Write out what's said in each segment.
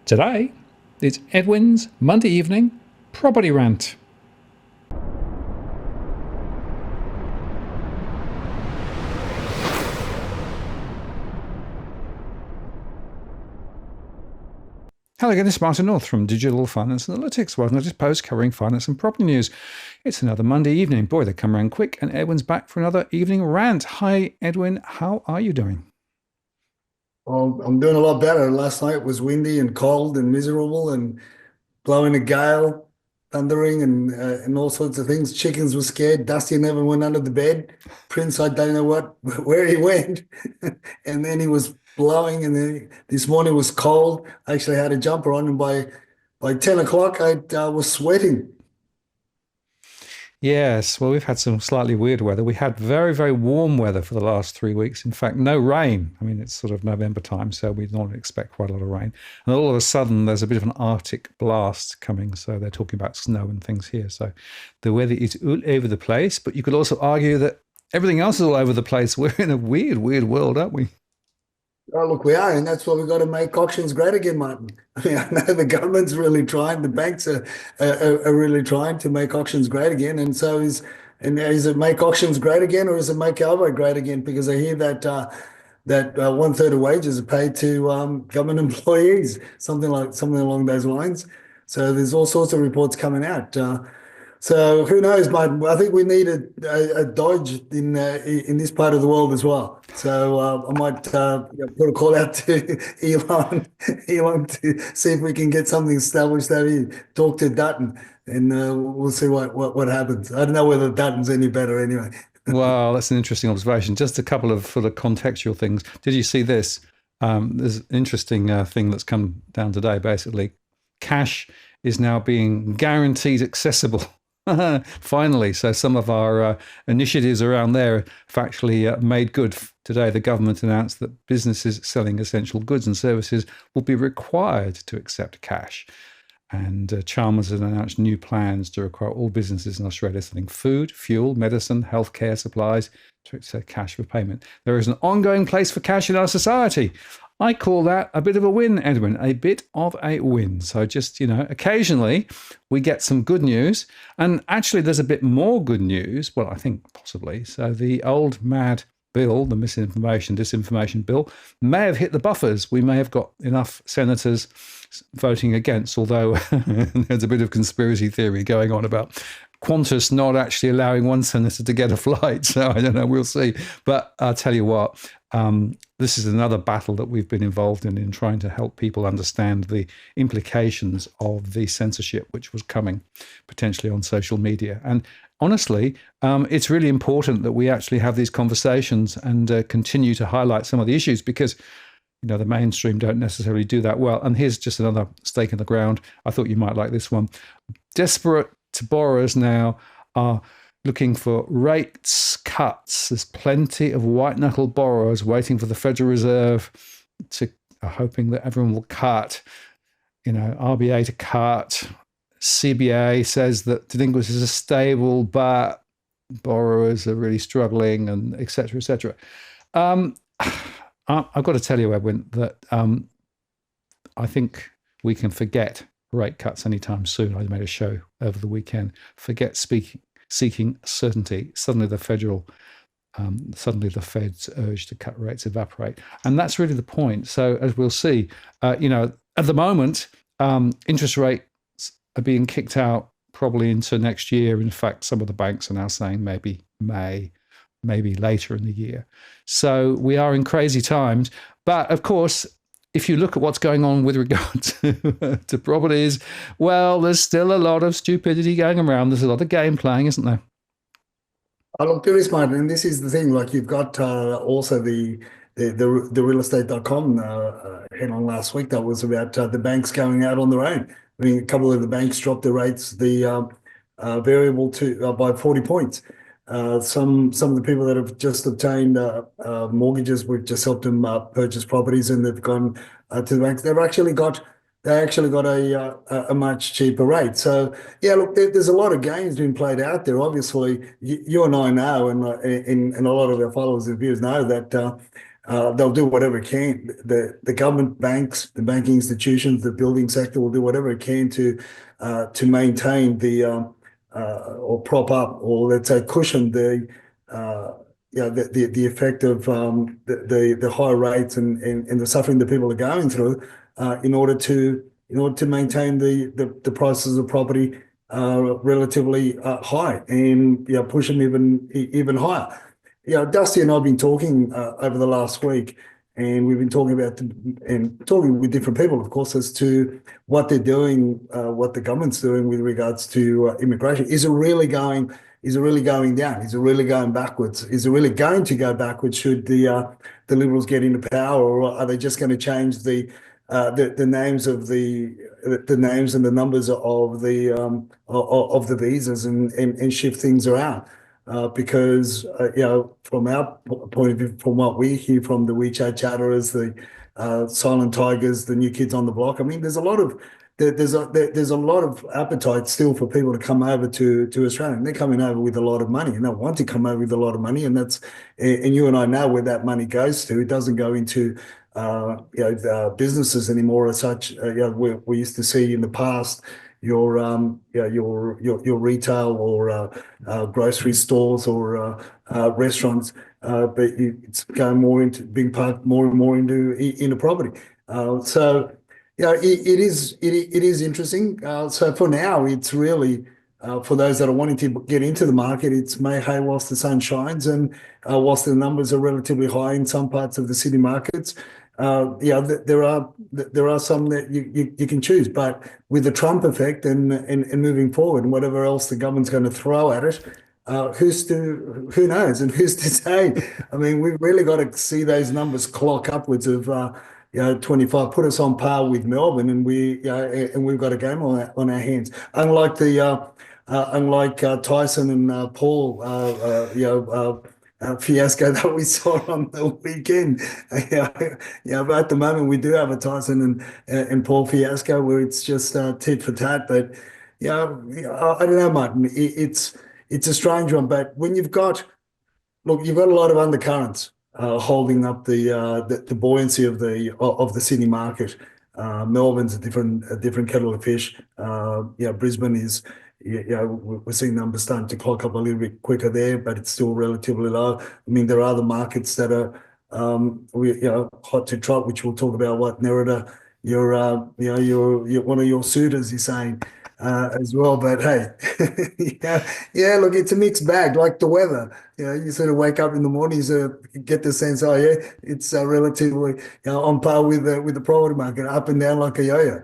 Today, it's Edwin's Monday evening property rant. Hello again, this is Martin North from Digital Finance Analytics, where I just post covering finance and property news. It's another Monday evening. Boy, they come around quick, and Edwin's back for another evening rant. Hi, Edwin. How are you doing? Well, I'm doing a lot better. Last night was windy and cold and miserable and blowing a gale, thundering and all sorts of things. Chickens were scared. Dusty never went under the bed. Prince, I don't know where he went. And then he was blowing, and then this morning was cold. I actually had a jumper on, and by 10 o'clock I was sweating. Yes, well, we've had some slightly weird weather. We had very, very warm weather for the last 3 weeks. In fact, no rain. I mean, it's sort of November time, so we don't expect quite a lot of rain. And all of a sudden, there's a bit of an Arctic blast coming. So they're talking about snow and things here. So the weather is all over the place. But you could also argue that everything else is all over the place. We're in a weird, weird world, aren't we? Oh, look, we are, and that's why we've got to make auctions great again, Martin. I mean, I know the government's really trying, the banks are really trying to make auctions great again, and is it make auctions great again, or is it make our vote great again? Because I hear that one third of wages are paid to government employees, something along those lines. So there's all sorts of reports coming out. So who knows, mate? I think we need a dodge in this part of the world as well. So I might put a call out to Elon, Elon to see if we can get something established that he talk to Dutton, and we'll see what happens. I don't know whether Dutton's any better anyway. Well, that's an interesting observation. Just a couple of sort of contextual things. Did you see this? There's an interesting thing that's come down today. Basically, cash is now being guaranteed accessible. Finally, so some of our initiatives around there have actually made good. Today, the government announced that businesses selling essential goods and services will be required to accept cash. And Chalmers has announced new plans to require all businesses in Australia selling food, fuel, medicine, healthcare supplies to accept cash for payment. There is an ongoing place for cash in our society. I call that a bit of a win, Edwin, a bit of a win. So just, occasionally we get some good news. And actually, there's a bit more good news. Well, I think possibly. So the old mad bill, the misinformation, disinformation bill, may have hit the buffers. We may have got enough senators voting against, although there's a bit of conspiracy theory going on about Qantas not actually allowing one senator to get a flight. So I don't know, we'll see. But I'll tell you what, this is another battle that we've been involved in trying to help people understand the implications of the censorship which was coming potentially on social media. And honestly, it's really important that we actually have these conversations and continue to highlight some of the issues, because the mainstream don't necessarily do that well. And here's just another stake in the ground. I thought you might like this one. Desperate borrowers now are looking for rates cuts. There's plenty of white-knuckle borrowers waiting for the Federal Reserve to hoping that everyone will cut, RBA to cut. CBA says that delinquencies are stable, but borrowers are really struggling, and et cetera, et cetera. I've got to tell you, Edwin, that I think we can forget rate cuts anytime soon. I made a show over the weekend. Forget seeking certainty. Suddenly the Fed's urge to cut rates evaporate. And that's really the point. So as we'll see, at the moment, interest rates are being kicked out probably into next year. In fact, some of the banks are now saying maybe May, maybe later in the year. So we are in crazy times. But of course, if you look at what's going on with regard to properties, well, there's still a lot of stupidity going around. There's a lot of game playing, isn't there? I look, there is, Martin, and this is the thing. Like, you've got also the realestate.com headline last week that was about the banks going out on their own. I mean, a couple of the banks dropped the rates, the variable to by 40 points. Some of the people that have just obtained mortgages, we've just helped them purchase properties, and they've gone to the banks. They actually got a much cheaper rate. So yeah, look, there's a lot of games being played out there. Obviously, you and I know, and a lot of our followers and viewers know that they'll do whatever it can. The government, banks, the banking institutions, the building sector will do whatever it can to maintain or prop up, or let's say cushion uh, the effect of the higher rates and the suffering that people are going through, in order to maintain the prices of property relatively high, and push them even higher. Dusty and I have been talking over the last week, and we've been talking about and talking with different people, of course, as to what they're doing, what the government's doing with regards to immigration. Is it really going? Is it really going down? Is it really going backwards? Is it really going to go backwards should the Liberals get into power, or are they just going to change the names of the names and the numbers of the visas and shift things around? Because from our point of view, from what we hear from the WeChat chatterers, the silent tigers, the new kids on the block, I mean, there's a lot of appetite still for people to come over to Australia. And they're coming over with a lot of money, and they want to come over with a lot of money, and you and I know where that money goes to. It doesn't go into businesses anymore as such. We used to see in the past your retail or grocery stores or restaurants, but it's going being parked more and more into property. So it is interesting. So for now, it's really for those that are wanting to get into the market, it's may hay whilst the sun shines, and whilst the numbers are relatively high in some parts of the city markets. There are some that you can choose, but with the Trump effect and moving forward and whatever else the government's going to throw at it, who knows and who's to say? I mean, we've really got to see those numbers clock upwards of 25, put us on par with Melbourne, and we've got a game on our hands. Unlike Tyson and Paul, fiasco that we saw on the weekend. But at the moment we do have a Tyson and Paul fiasco where it's just tit for tat. But I don't know, Martin. It's a strange one. But when you've got a lot of undercurrents holding up the buoyancy of the Sydney market. Melbourne's a different kettle of fish. Brisbane is. We're seeing numbers starting to clock up a little bit quicker there, but it's still relatively low. I mean, there are other markets that are, hot to trot, which we'll talk about. What Nerida, you're one of your suitors, you're saying, as well. But hey, look, it's a mixed bag, like the weather. You sort of wake up in the mornings, get the sense, oh yeah, it's relatively on par with the property market, up and down like a yo-yo.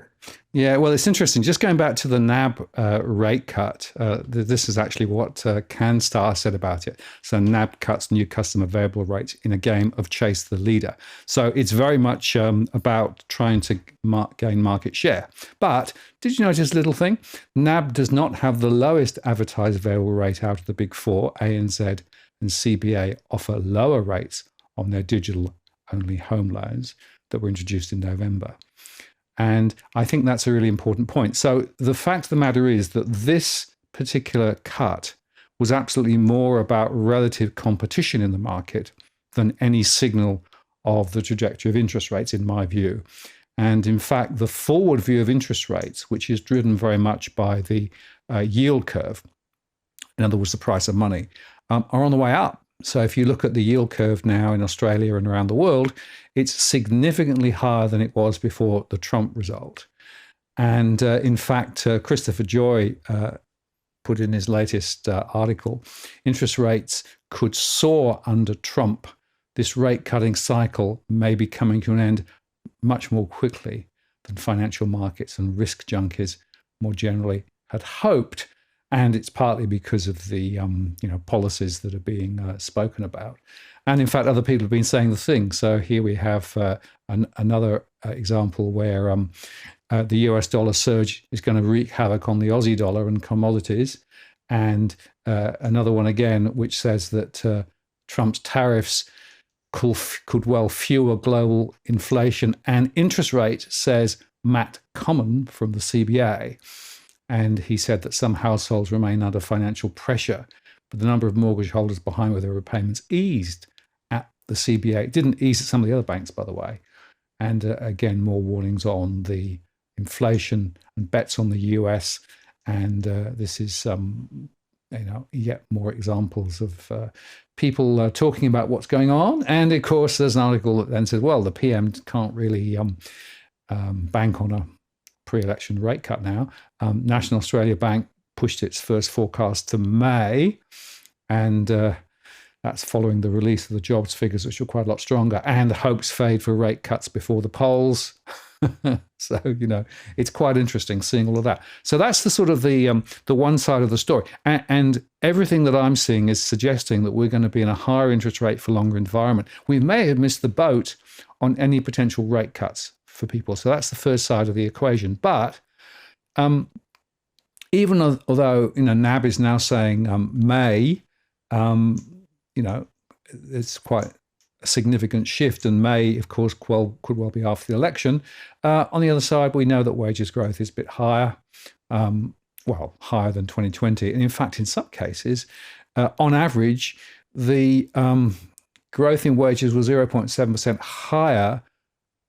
Yeah, well, it's interesting. Just going back to the NAB rate cut, this is actually what CanStar said about it. So NAB cuts new customer variable rates in a game of chase the leader. So it's very much about trying to gain market share. But did you notice a little thing? NAB does not have the lowest advertised variable rate out of the big four. ANZ and CBA offer lower rates on their digital-only home loans that were introduced in November. And I think that's a really important point. So the fact of the matter is that this particular cut was absolutely more about relative competition in the market than any signal of the trajectory of interest rates, in my view. And in fact, the forward view of interest rates, which is driven very much by the yield curve, in other words, the price of money, are on the way up. So if you look at the yield curve now in Australia and around the world, it's significantly higher than it was before the Trump result. And in fact, Christopher Joy put in his latest article, interest rates could soar under Trump. This rate cutting cycle may be coming to an end much more quickly than financial markets and risk junkies more generally had hoped. And it's partly because of the policies that are being spoken about. And in fact, other people have been saying the thing. So here we have another example where the US dollar surge is going to wreak havoc on the Aussie dollar and commodities. And another one again, which says that Trump's tariffs could well fuel global inflation and interest rate, says Matt Common from the CBA. And he said that some households remain under financial pressure, but the number of mortgage holders behind with their repayments eased the CBA. It didn't ease some of the other banks, by the way. And again, more warnings on the inflation and bets on the US. And this is yet more examples of people talking about what's going on. And of course, there's an article that then says, well, the PM can't really bank on a pre-election rate cut now. National Australia Bank pushed its first forecast to May, and that's following the release of the jobs figures, which were quite a lot stronger, and the hopes fade for rate cuts before the polls. So, it's quite interesting seeing all of that. So that's the sort of the one side of the story. And everything that I'm seeing is suggesting that we're going to be in a higher interest rate for longer environment. We may have missed the boat on any potential rate cuts for people. So that's the first side of the equation. But even although, NAB is now saying May, it's quite a significant shift, and May, of course, could well be after the election. On the other side, we know that wages growth is a bit higher, higher than 2020. And in fact, in some cases, on average, the growth in wages was 0.7% higher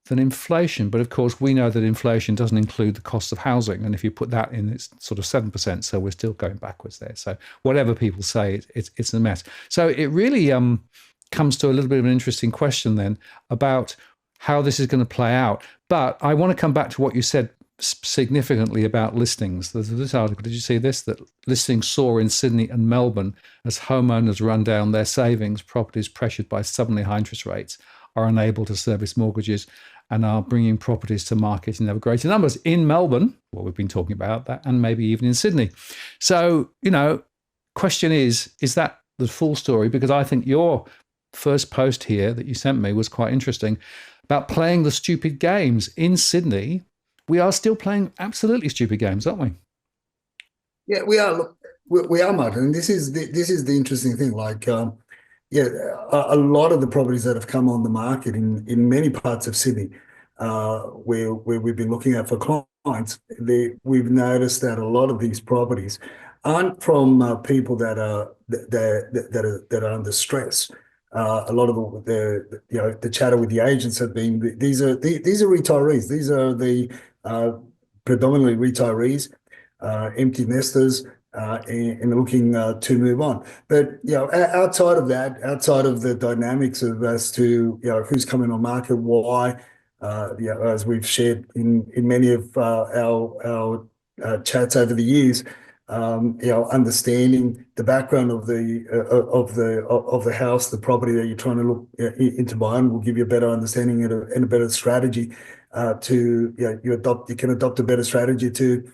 than inflation. But of course, we know that inflation doesn't include the cost of housing. And if you put that in, it's sort of 7%. So we're still going backwards there. So whatever people say, it's a mess. So it really comes to a little bit of an interesting question then about how this is going to play out. But I want to come back to what you said significantly about listings. There's this article, did you see this? That listings soar in Sydney and Melbourne as homeowners run down their savings. Properties pressured by suddenly high interest rates are unable to service mortgages and are bringing properties to market in ever greater numbers. In Melbourne, well, we've been talking about that, and maybe even in Sydney. So, question is that the full story? Because I think your first post here that you sent me was quite interesting about playing the stupid games. In Sydney, we are still playing absolutely stupid games, aren't we? Yeah, we are. Look, we are, Martin. And this is the interesting thing. Like, a lot of the properties that have come on the market in many parts of Sydney, where we've been looking at for clients, we've noticed that a lot of these properties aren't from people that are under stress. A lot of the chatter with the agents have been these are retirees. These are the predominantly retirees, empty nesters, and looking to move on. But outside of that, outside of the dynamics of as to who's coming on market, why, as we've shared in many of our chats over the years. Understanding the background of the house, the property that you're trying to look into buying will give you a better understanding and a better strategy you can adopt a better strategy to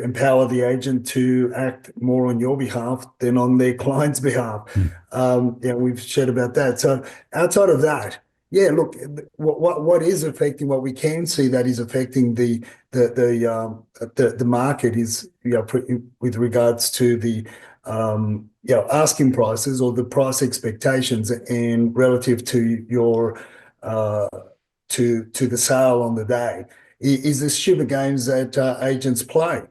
empower the agent to act more on your behalf than on their client's behalf. We've shared about that. So outside of that, look, what is affecting, what we can see that is affecting the market is with regards to the asking prices or the price expectations and relative to your to the sale on the day is the stupid games that agents play,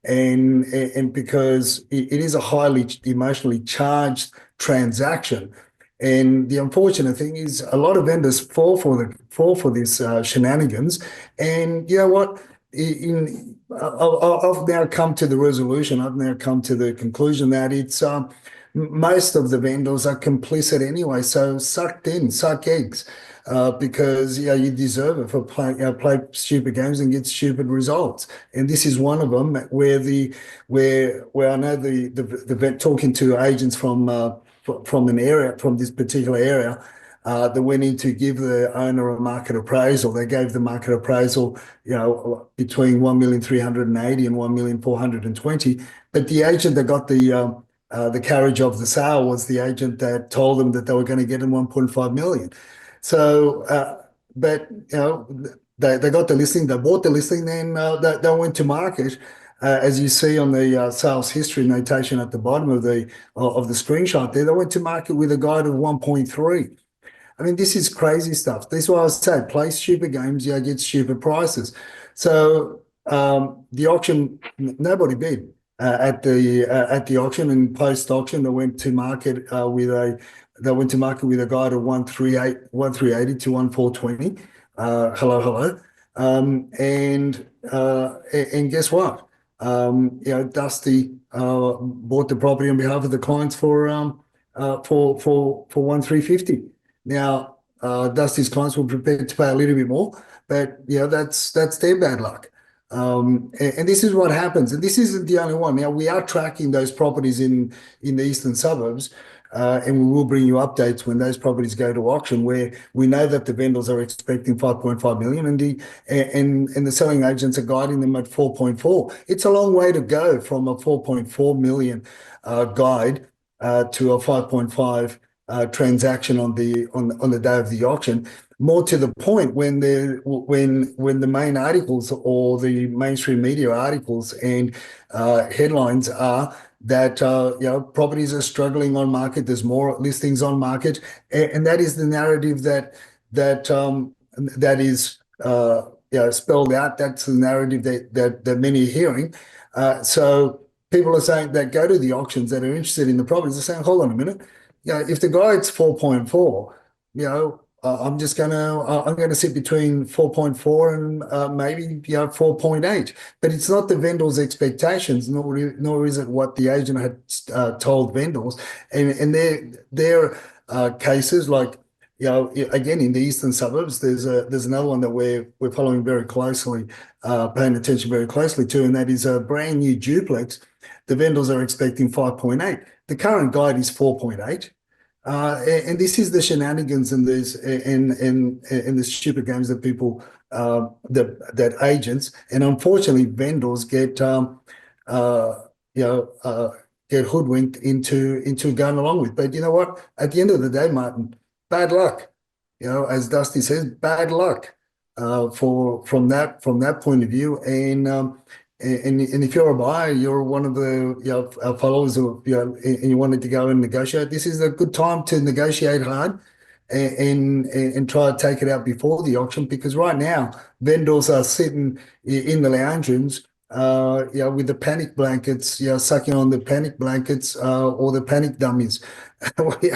and because it is a highly emotionally charged transaction. And the unfortunate thing is a lot of vendors fall for this shenanigans. And you know what? I've now come to the resolution. I've now come to the conclusion that it's most of the vendors are complicit anyway. So suck eggs, because you deserve it for play stupid games and get stupid results. And this is one of them where I know the talking to agents from an area, from this particular area, that went in to give the owner a market appraisal. They gave the market appraisal, between 1,380,000 and 1,420,000. But the agent that got the carriage of the sale was the agent that told them that they were going to get in 1.5 million. So, but they got the listing, they bought the listing, then they went to market. As you see on the sales history notation at the bottom of the screenshot there, they went to market with a guide of 1.3. I mean, this is crazy stuff. This is why I said play stupid games, get stupid prices. So the auction, nobody bid at the auction, and post auction they went to market with they went to market with a guide of 1,380 to 1,420. Hello, hello. And guess what? Dusty bought the property on behalf of the clients for 1,350. Now, Dusty's clients were prepared to pay a little bit more, but that's their bad luck. And this is what happens, and this isn't the only one. Now we are tracking those properties in the eastern suburbs, and we will bring you updates when those properties go to auction, where we know that the vendors are expecting 5.5 million, and the selling agents are guiding them at 4.4. It's a long way to go from a 4.4 million guide to a 5.5 transaction on the day of the auction. More to the point, when the main articles or the mainstream media articles and headlines are that properties are struggling on market, there's more listings on market, and that is the narrative that is spelled out. That's the narrative that many are hearing. So people are saying that go to the auctions that are interested in the properties are saying, hold on a minute, if the guide's 4.4, I'm going to sit between 4.4 and maybe 4.8, but it's not the vendor's expectations, nor is it what the agent had told vendors, and their cases, like again in the eastern suburbs, there's another one that we're following very closely, paying attention very closely to, and that is a brand new duplex. The vendors are expecting 5.8. The current guide is 4.8. And this is the shenanigans and the stupid games that people that agents and unfortunately vendors get hoodwinked into going along with. But you know what? At the end of the day, Martin, bad luck. As Dusty says, bad luck from that point of view. And if you're a buyer, you're one of the followers of, and you wanted to go and negotiate, this is a good time to negotiate hard and try to take it out before the auction, because right now vendors are sitting in the lounge rooms with the panic blankets, sucking on the panic blankets or the panic dummies,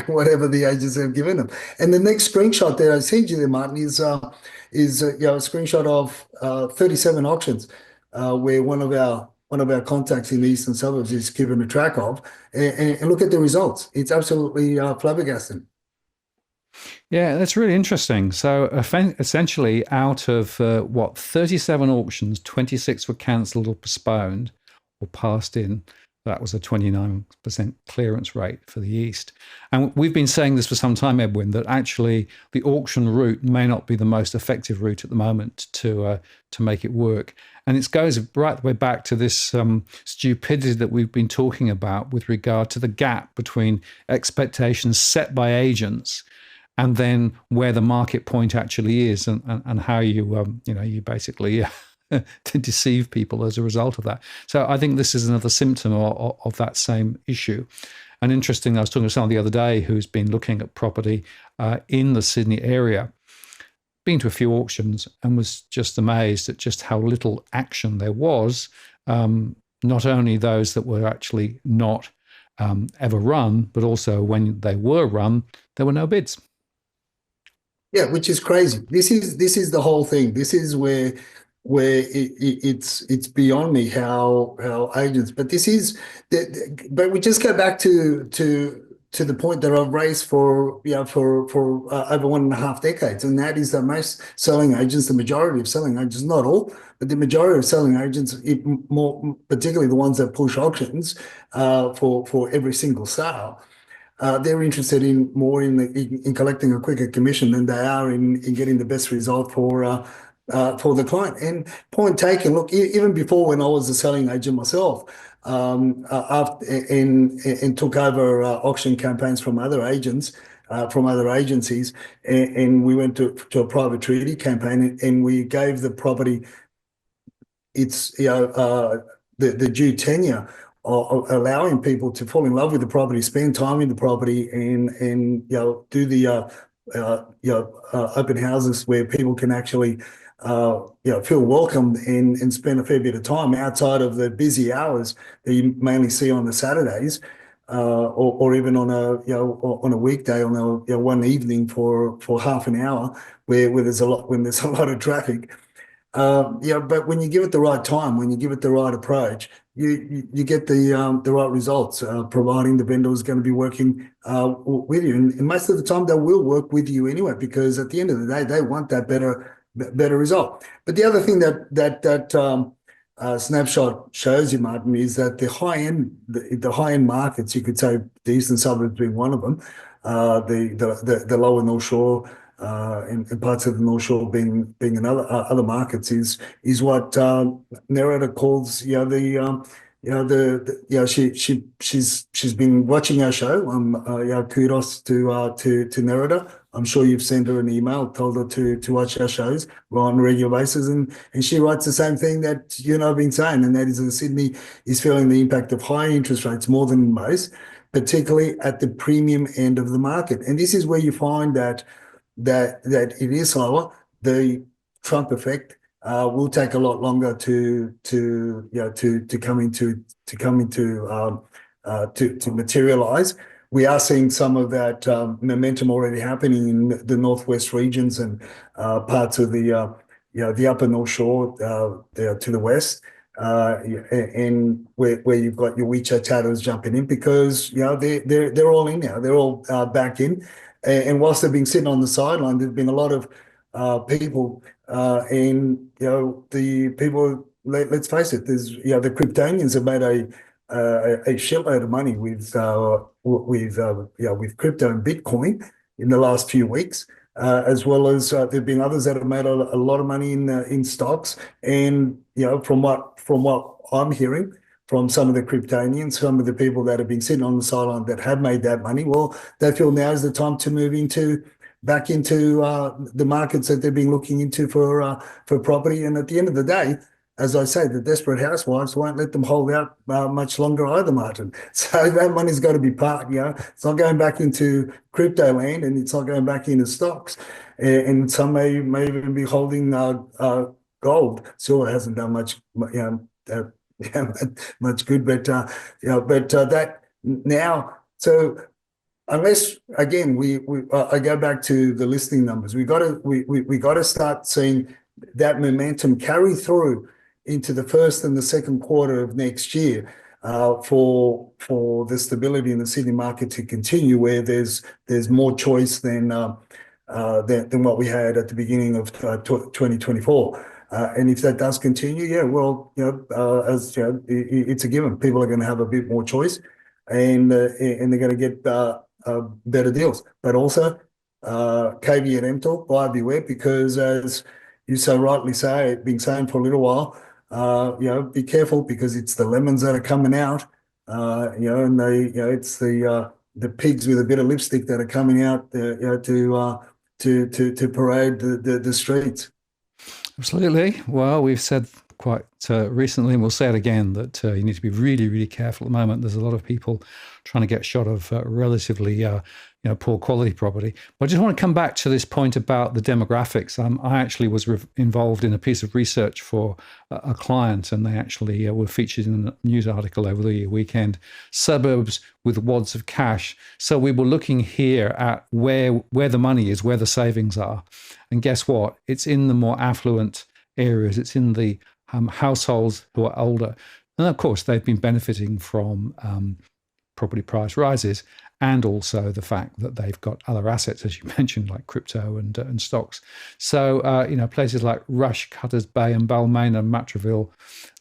whatever the agents have given them. And the next screenshot that I sent you there, Martin, is a screenshot of 37 auctions. Where one of our contacts in the eastern suburbs is keeping a track of, and look at the results. It's absolutely flabbergasting. Yeah, that's really interesting. So essentially, out of 37 auctions, 26 were cancelled or postponed or passed in. That was a 29% clearance rate for the East. And we've been saying this for some time, Edwin, that actually the auction route may not be the most effective route at the moment to make it work. And it goes right the way back to this stupidity that we've been talking about with regard to the gap between expectations set by agents and then where the market point actually is, and how you basically to deceive people as a result of that. So I think this is another symptom of that same issue. And interesting, I was talking to someone the other day who's been looking at property in the Sydney area, been to a few auctions, and was just amazed at just how little action there was. Not only those that were actually not ever run, but also when they were run, there were no bids. Yeah, which is crazy. This is the whole thing. This is where it's beyond me how agents. But but we just go back to the point that I've raised for over 1.5 decades, and that is that most selling agents, the majority of selling agents, not all, but the majority of selling agents, more particularly the ones that push auctions for every single sale. They're interested in collecting a quicker commission than they are in getting the best result for the client. And point taken, look, even before, when I was a selling agent myself, and took over auction campaigns from other agents, from other agencies, and we went to a private treaty campaign, and we gave the property its the due tenure, allowing people to fall in love with the property, spend time in the property, and do the open houses where people can actually feel welcome and spend a fair bit of time outside of the busy hours that you mainly see on the Saturdays. or even on a on a weekday on a one evening for half an hour where there's a lot when there's a lot of traffic. But when you give it the right time, when you give it the right approach, you get the right results. Providing the vendor is going to be working with you, and most of the time they will work with you anyway, because at the end of the day they want that better result. But the other thing that snapshot shows you, Martin, is that the high end markets, you could say the eastern suburbs being one of them, the lower North Shore, and parts of the North Shore being another other markets is what narrator calls she's been watching our show. Kudos to narrator. I'm sure you've sent her an email, told her to watch our shows on a regular basis, and she writes the same thing that you and I've been saying, and that is that Sydney is feeling the impact of high interest rates more than most, particularly at the premium end of the market. And this is where you find that it is slower. The Trump effect will take a lot longer to materialize. We are seeing some of that momentum already happening in the northwest regions and parts of the upper North Shore to the west. And where you've got your WeChat chatters jumping in, because they're all in now. They're all back in. And whilst they've been sitting on the sideline, there's been a lot of people, and the people. Let's face it. There's the Kryptonians have made a shitload of money with crypto and Bitcoin in the last few weeks, as well as there've been others that have made a lot of money in stocks. And from what I'm hearing from some of the Kryptonians, some of the people that have been sitting on the sideline that have made that money, well, they feel now is the time to move back into the markets that they've been looking into for property. And at the end of the day, as I say, the desperate housewives won't let them hold out much longer either, Martin. So that money's got to be parked. It's not going back into crypto land, and it's not going back into stocks. And some may even be holding gold. Silver hasn't done much, much good, but that now. So unless again I go back to the listing numbers, we got to start seeing that momentum carry through into the first and the second quarter of next year, for the stability in the Sydney market to continue, where there's more choice than what we had at the beginning of 2024. And if that does continue, it's a given. People are going to have a bit more choice, and they're going to get better deals. But also, caveat emptor, buyer beware, because as you so rightly say, been saying for a little while, be careful, because it's the lemons that are coming out, and it's the pigs with a bit of lipstick that are coming out, to parade the streets. Absolutely. Well, we've said quite recently, and we'll say it again, that you need to be really, really careful at the moment. There's a lot of people trying to get shot of relatively poor quality property. But I just want to come back to this point about the demographics. I actually was involved in a piece of research for a client, and they actually were featured in a news article over the weekend, suburbs with wads of cash. So we were looking here at where the money is, where the savings are. And guess what? It's in the more affluent areas. It's in the households who are older. And of course, they've been benefiting from property price rises, and also the fact that they've got other assets, as you mentioned, like crypto and stocks. So, places like Rush, Cutters Bay and Balmain and Matraville,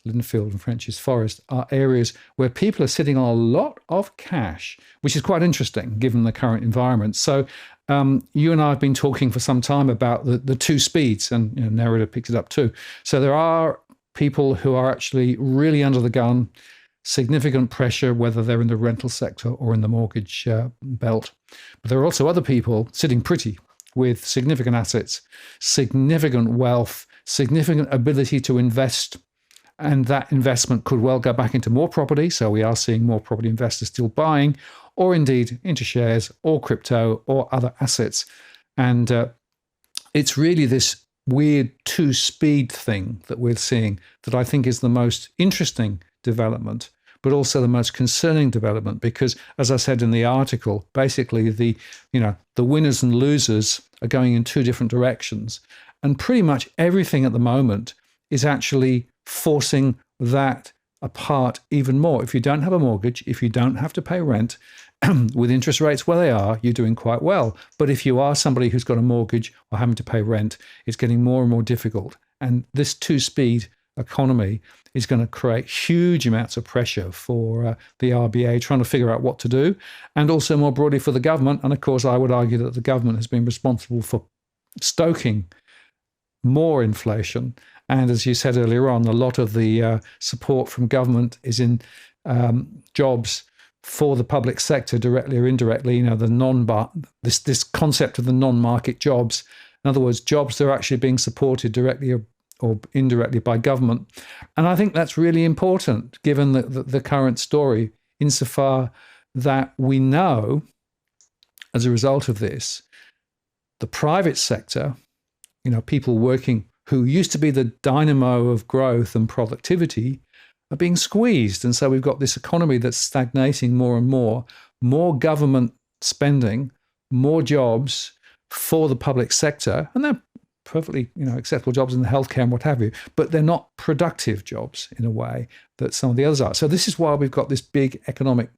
Linfield and French's Forest are areas where people are sitting on a lot of cash, which is quite interesting given the current environment. So you and I have been talking for some time about the two speeds, and narrator picks it up too. So there are people who are actually really under the gun, significant pressure, whether they're in the rental sector or in the mortgage belt. But there are also other people sitting pretty with significant assets, significant wealth, significant ability to invest. And that investment could well go back into more property. So we are seeing more property investors still buying, or indeed into shares or crypto or other assets. And it's really this weird two-speed thing that we're seeing that I think is the most interesting development. but also the most concerning development, because, as I said in the article, basically the winners and losers are going in two different directions, and pretty much everything at the moment is actually forcing that apart even more. If you don't have a mortgage, if you don't have to pay rent, with interest rates where they are, you're doing quite well. But if you are somebody who's got a mortgage or having to pay rent, it's getting more and more difficult. And this two-speed economy is going to create huge amounts of pressure for the RBA trying to figure out what to do, and also more broadly for the government. And of course, I would argue that the government has been responsible for stoking more inflation. And as you said earlier on, a lot of the support from government is in jobs for the public sector, directly or indirectly. This concept of the non-market jobs. In other words, jobs that are actually being supported directly or indirectly by government. And I think that's really important, given the current story, insofar that we know, as a result of this, the private sector, people working who used to be the dynamo of growth and productivity, are being squeezed. And so we've got this economy that's stagnating more and more government spending, more jobs for the public sector. And they're perfectly acceptable jobs in the healthcare and what have you, but they're not productive jobs in a way that some of the others are. So this is why we've got this big economic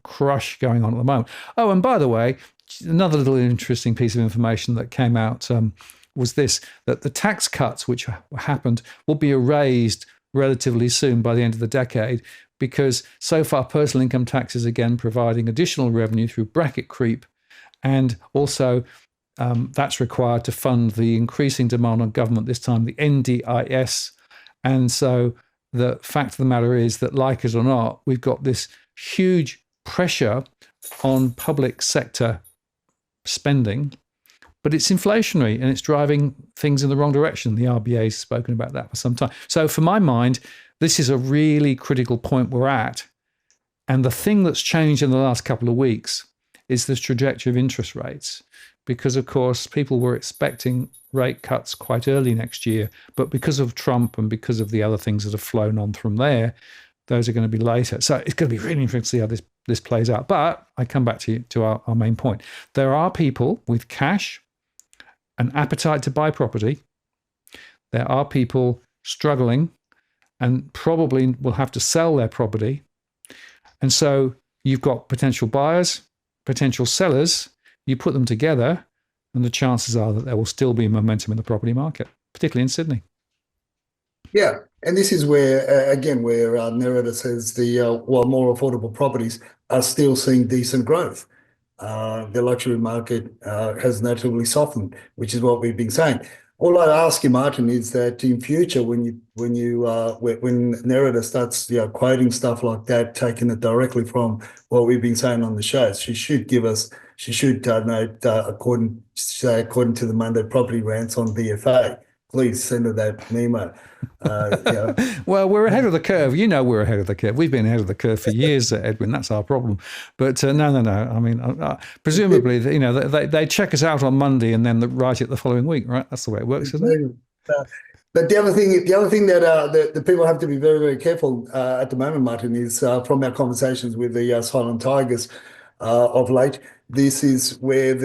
crush going on at the moment. Oh, and by the way, another little interesting piece of information that came out was this, that the tax cuts which happened will be erased relatively soon, by the end of the decade, because so far personal income tax is again providing additional revenue through bracket creep, and also that's required to fund the increasing demand on government, this time the NDIS. And so the fact of the matter is that, like it or not, we've got this huge pressure on public sector spending, but it's inflationary and it's driving things in the wrong direction. The RBA has spoken about that for some time. So for my mind, this is a really critical point we're at. And the thing that's changed in the last couple of weeks is this trajectory of interest rates, because, of course, people were expecting rate cuts quite early next year. But because of Trump and because of the other things that have flown on from there, those are going to be later. So it's going to be really interesting to see how this plays out. But I come back to our main point. There are people with cash, an appetite to buy property. There are people struggling and probably will have to sell their property. And so you've got potential buyers, potential sellers. You put them together, and the chances are that there will still be momentum in the property market, particularly in Sydney. Yeah, and this is where, again, where Nerida says while more affordable properties are still seeing decent growth. The luxury market has naturally softened, which is what we've been saying. All I ask you, Martin, is that in future, when Nerida starts quoting stuff like that, taking it directly from what we've been saying on the show, she should note according to the Monday property rants on BFA. Please send her that memo. Well, we're ahead of the curve. We're ahead of the curve. We've been ahead of the curve for years, Edwin. That's our problem. But no. I mean, presumably, they check us out on Monday and then write it the following week, right? That's the way it works, isn't it? But the other thing that the people have to be very, very careful at the moment, Martin, is from our conversations with the silent tigers of late. This is where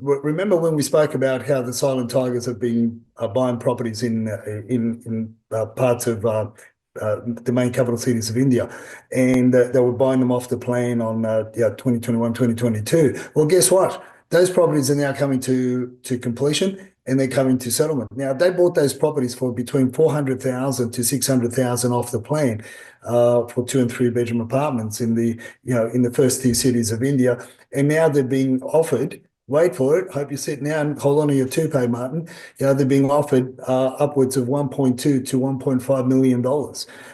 remember when we spoke about how the silent tigers have been buying properties in parts of the main capital cities of India, and they were buying them off the plan on 2021, 2022. Well, guess what? Those properties are now coming to completion, and they're coming to settlement. Now, they bought those properties for between 400,000 to 600,000 off the plan for 2 and 3 bedroom apartments in the first tier cities of India, and now they're being offered. Wait for it. Hope you sit now and hold on to your toupee, Martin. They're being offered upwards of $1.2 to $1.5 million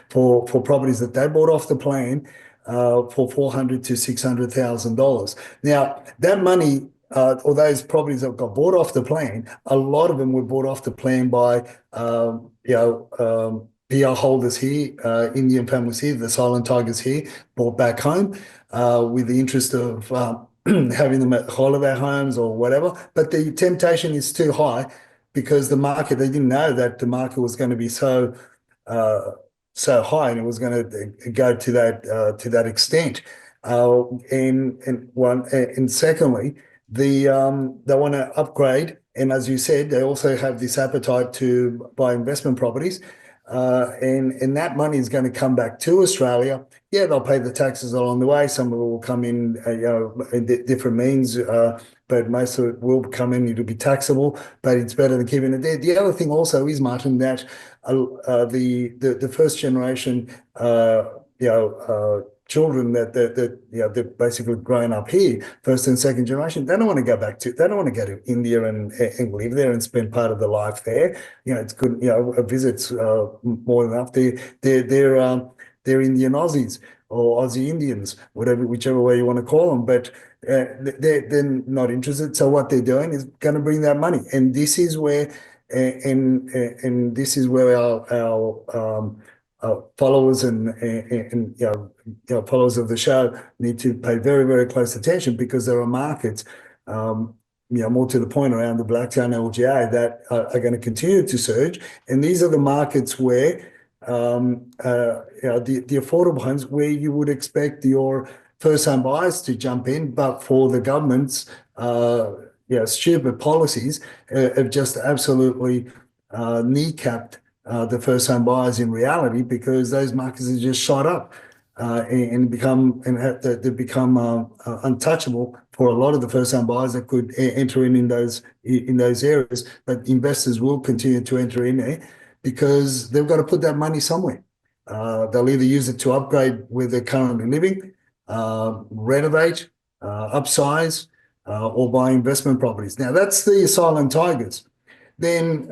for properties that they bought off the plan for $400,000 to $600,000. Now, that money or those properties that got bought off the plan, a lot of them were bought off the plan by PR holders here, Indian families here, the silent tigers here, bought back home with the interest of having them at holiday homes or whatever. But the temptation is too high because they didn't know that the market was going to be so so high, and it was going to go to that extent. And secondly, they want to upgrade, and as you said, they also have this appetite to buy investment properties, and that money is going to come back to Australia. Yeah, they'll pay the taxes along the way. Some of it will come in, in different means, but most of it will come in. It'll be taxable, but it's better than keeping it there. The other thing also is, Martin, that the first generation, children that they're basically growing up here, first and second generation, they don't want to go back to, they don't want to go to India and live there and spend part of their life there. It's good, a visit's more than enough. They're Indian Aussies or Aussie Indians, whichever way you want to call them, but they're not interested. So what they're doing is going to bring that money, and this is where this is where our followers and followers of the show need to pay very, very close attention, because there are markets, more to the point, around the Blacktown LGA that are going to continue to surge, and these are the markets where the affordable homes, where you would expect your first-home buyers to jump in, but for the government's stupid policies have just absolutely kneecapped the first-home buyers in reality, because those markets have just shot up and they've become untouchable for a lot of the first-home buyers that could enter in those areas. But investors will continue to enter in there, because they've got to put that money somewhere. They'll either use it to upgrade where they're currently living, renovate, upsize, or buy investment properties. Now, that's the silent tigers. Then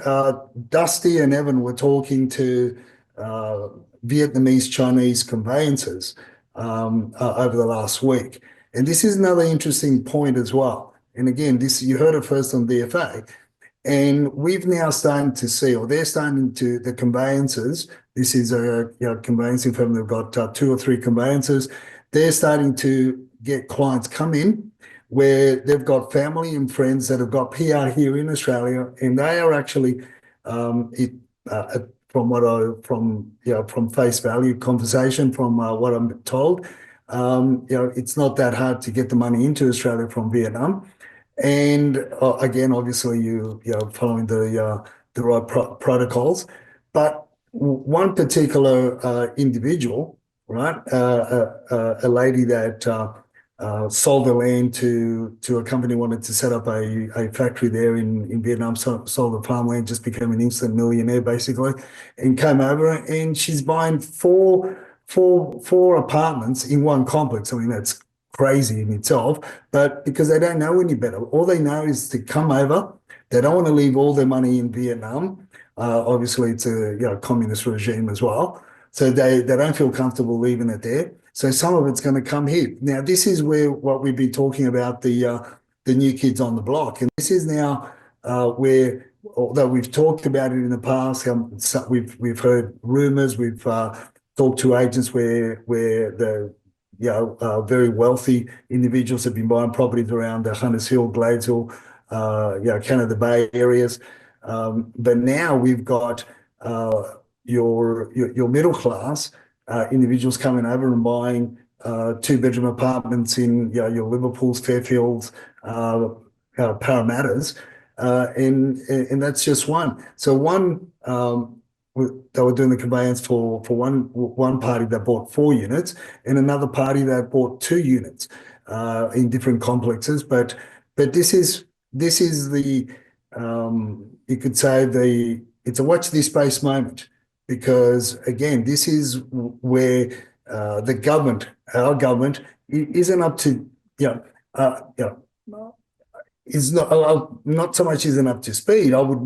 Dusty and Evan were talking to Vietnamese Chinese conveyancers over the last week. And this is another interesting point as well. And again, you heard it first on DFA. And we've now started to see, or they're starting to, the conveyancers, this is a conveyancing firm, they've got 2 or 3 conveyancers. They're starting to get clients come in where they've got family and friends that have got PR here in Australia, and they are actually, from face value conversation, from what I'm told, it's not that hard to get the money into Australia from Vietnam. And again, obviously, following the right protocols. But one particular individual, right, a lady that sold the land to a company who wanted to set up a factory there in Vietnam, sold the farmland, just became an instant millionaire basically, and came over, and she's buying four apartments in one complex. I mean, that's crazy in itself, but because they don't know any better. All they know is to come over. They don't want to leave all their money in Vietnam. Obviously, it's a communist regime as well. So they don't feel comfortable leaving it there. So some of it's going to come here. Now, this is where what we've been talking about, the new kids on the block. And this is now where, although we've talked about it in the past, we've heard rumours, we've talked to agents where the very wealthy individuals have been buying properties around the Hunters Hill, Gladesville, Canada Bay areas. But now we've got your middle class individuals coming over and buying 2-bedroom apartments in your Liverpools, Fairfields, Parramatta's, and that's just one. So one. They were doing the conveyance for one party that bought 4 units, and another party that bought 2 units in different complexes. But this is the you could say it's a watch this space moment, because again, this is where the government, our government, isn't up to is not so much isn't up to speed. I would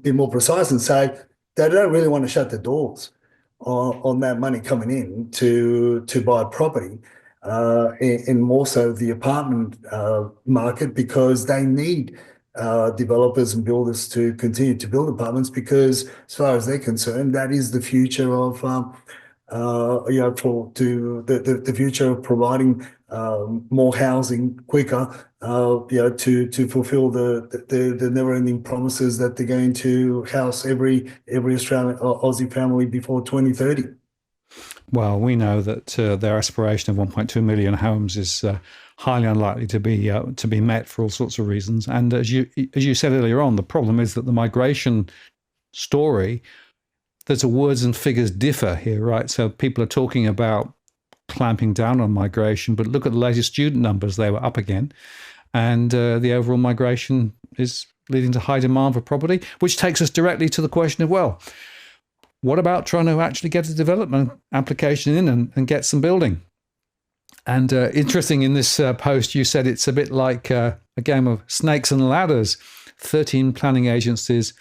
be more precise and say they don't really want to shut the doors on that money coming in to buy property, and more so the apartment market, because they need developers and builders to continue to build apartments, because as far as they're concerned, that is the future of for to the future of providing more housing quicker, to fulfill the never-ending promises that they're going to house every Australian or Aussie family before 2030. Well, we know that their aspiration of 1.2 million homes is highly unlikely to be met for all sorts of reasons. And as you said earlier on, the problem is that the migration story, there's a words and figures differ here, right? So people are talking about clamping down on migration, but look at the latest student numbers; they were up again, and the overall migration is leading to high demand for property, which takes us directly to the question of, well, what about trying to actually get a development application in and get some building? And interesting, in this post, you said it's a bit like a game of snakes and ladders. 13 planning agencies,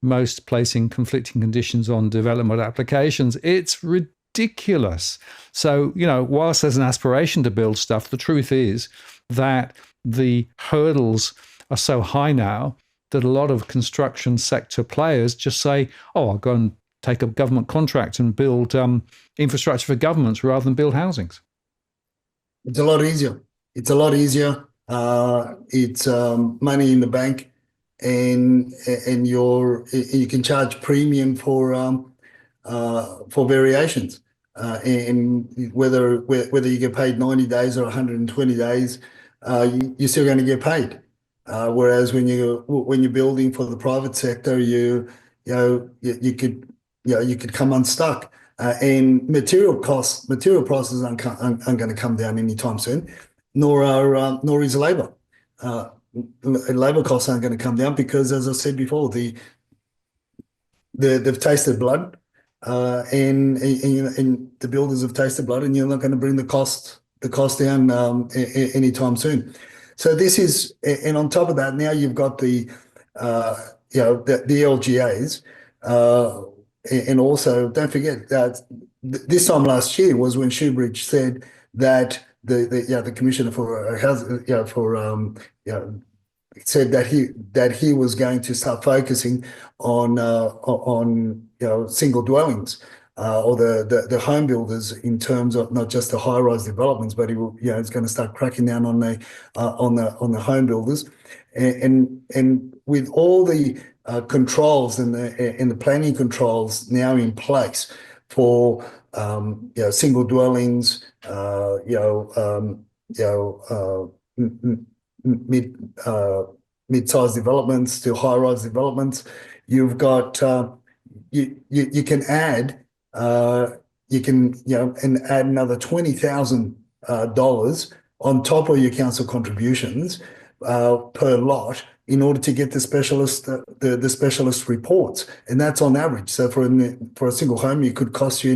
most placing conflicting conditions on development applications. It's ridiculous. So, whilst there's an aspiration to build stuff, the truth is that the hurdles are so high now that a lot of construction sector players just say, oh, I'll go and take a government contract and build infrastructure for governments rather than build housings. It's a lot easier. It's a lot easier. It's money in the bank, and you can charge premium for variations. And whether you get paid 90 days or 120 days, you're still going to get paid. Whereas when you're building for the private sector, you could come unstuck. And material prices aren't going to come down anytime soon, nor is labor. Labor costs aren't going to come down because, as I said before, they've tasted blood, and the builders have tasted blood, and you're not going to bring the cost down anytime soon. So this is, and on top of that, now you've got the LGAs. And also, don't forget that this time last year was when Shoebridge said that the commissioner for housing, said that he was going to start focusing on single dwellings, or the home builders, in terms of not just the high-rise developments, but he's going to start cracking down on the home builders, and with all the controls and the planning controls now in place for single dwellings, mid-sized developments to high-rise developments. You've got you can add and add another $20,000 on top of your council contributions per lot, in order to get the specialist reports, and that's on average. So for a single home, it could cost you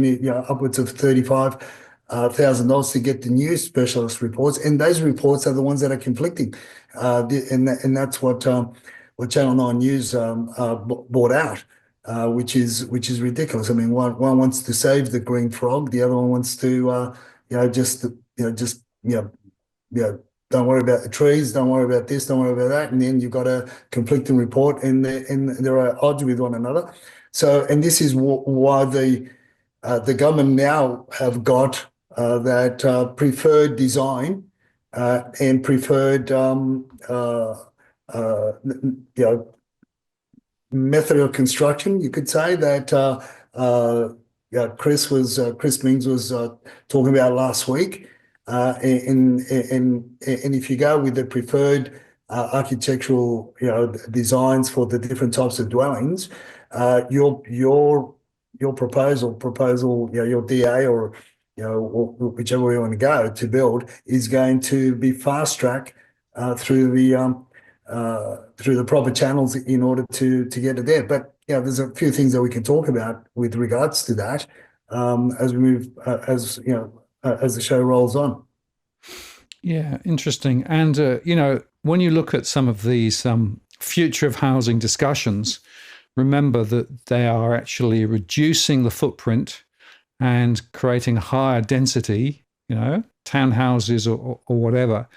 upwards of $35,000 to get the new specialist reports, and those reports are the ones that are conflicting, and that's what Channel 9 News bought out, which is ridiculous. I mean, one wants to save the green frog, the other one wants to don't worry about the trees, don't worry about this, don't worry about that, and then you've got a conflicting report, and there are odds with one another. So, and this is why the government now have got that preferred design and preferred method of construction. You could say that Chris Mings was talking about last week. And if you go with the preferred architectural designs for the different types of dwellings, your proposal, your DA, or whichever way you want to go to build, is going to be fast track through the proper channels in order to get it there. But there's a few things that we can talk about with regards to that as we move as the show rolls on. Yeah, interesting. And, when you look at some of these future of housing discussions, remember that they are actually reducing the footprint and creating higher density, townhouses or whatever,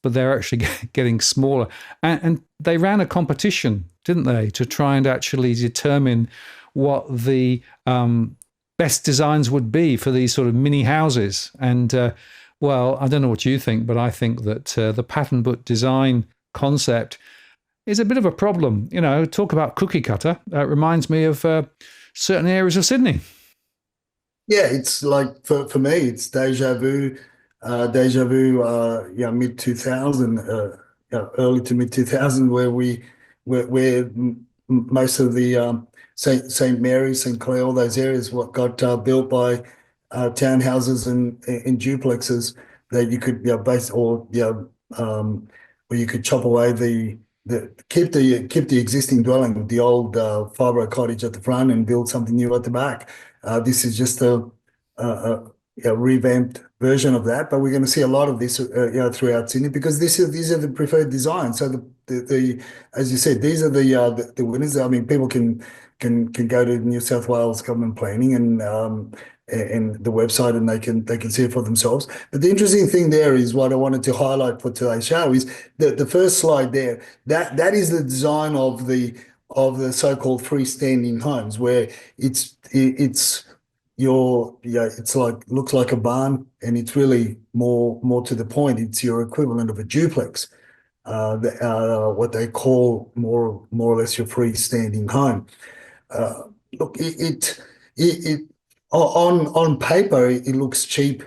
but they're actually getting smaller. And they ran a competition, didn't they, to try and actually determine what the best designs would be for these sort of mini houses. And well, I don't know what you think, but I think that the pattern book design concept is a bit of a problem. You know, talk about cookie cutter. It reminds me of certain areas of Sydney. Yeah, it's like for me, it's deja vu, yeah, mid 2000, yeah, early to mid 2000, where most of the Saint Mary, St Clair, all those areas, what got built by townhouses and duplexes that you could, base or where you could chop away keep the existing dwelling, the old fibro cottage at the front, and build something new at the back. This is just a, a revamped version of that, but we're going to see a lot of this, throughout Sydney, because these are the preferred designs. So the as you said, these are the winners. I mean, people can go to New South Wales government planning and the website, and they can see it for themselves. But the interesting thing there is what I wanted to highlight for today's show is the first slide there. That is the design of the so-called freestanding homes, where it's it's like looks like a barn, and it's really more to the point. It's your equivalent of a duplex, what they call more or less your freestanding home. Uh, Look, it on paper it looks cheap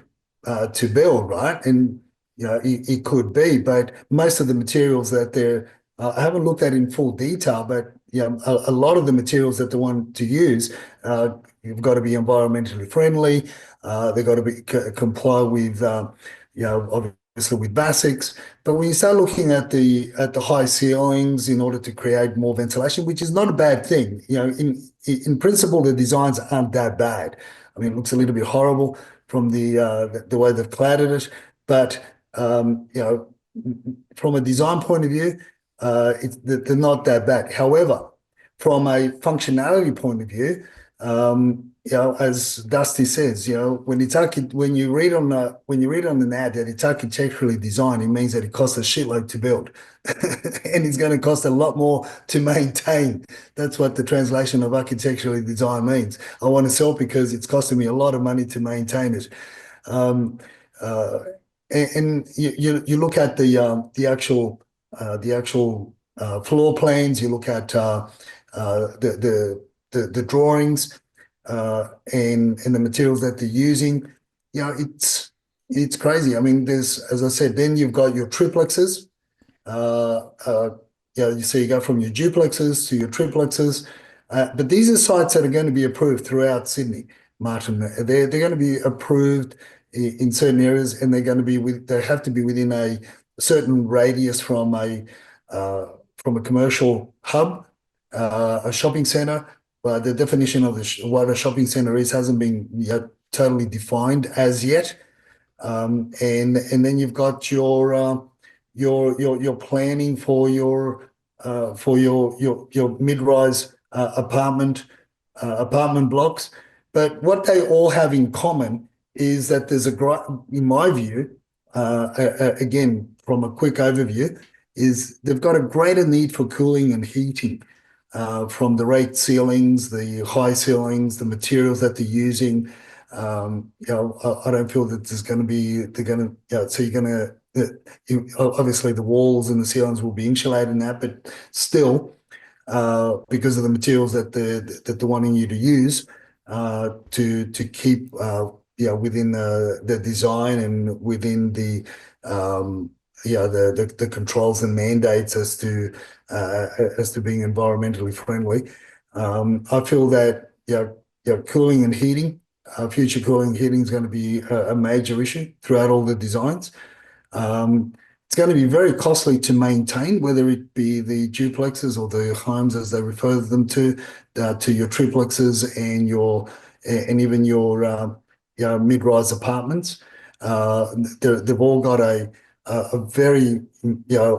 to build, right? And it could be, but most of the materials that they're I haven't looked at in full detail, but a lot of the materials that they want to use, you've got to be environmentally friendly. They've got to comply with obviously with basics. But when you start looking at the high ceilings in order to create more ventilation, which is not a bad thing, in principle the designs aren't that bad. I mean, it looks a little bit horrible from the way they've cladded it, but from a design point of view, they're not that bad. However, from a functionality point of view, as Dusty says, when you read on an ad that it's architecturally designed, it means that it costs a shitload to build, and it's going to cost a lot more to maintain. That's what the translation of architecturally designed means. I want to sell because it's costing me a lot of money to maintain it. Um, uh, and you look at the actual floor plans. You look at the drawings and the materials that they're using. It's crazy. I mean, as I said, then you've got your triplexes. You go from your duplexes to your triplexes. But these are sites that are going to be approved throughout Sydney, Martin. They're going to be approved in certain areas, and they have to be within a certain radius from a commercial hub, a shopping centre. The definition of what a shopping centre is hasn't been yet totally defined as yet. And then you've got your planning for your mid-rise apartment blocks. But what they all have in common is that in my view, again from a quick overview, is they've got a greater need for cooling and heating. From the rate ceilings, the high ceilings, the materials that they're using. I don't feel that so you're going to, obviously the walls and the ceilings will be insulated in that, but still, because of the materials that they're wanting you to use, to keep, within the design and within the controls and mandates as to being environmentally friendly. I feel that cooling and heating, future cooling and heating is going to be a major issue throughout all the designs. It's going to be very costly to maintain, whether it be the duplexes or the homes as they refer them to your triplexes and even your mid-rise apartments. They've all got a very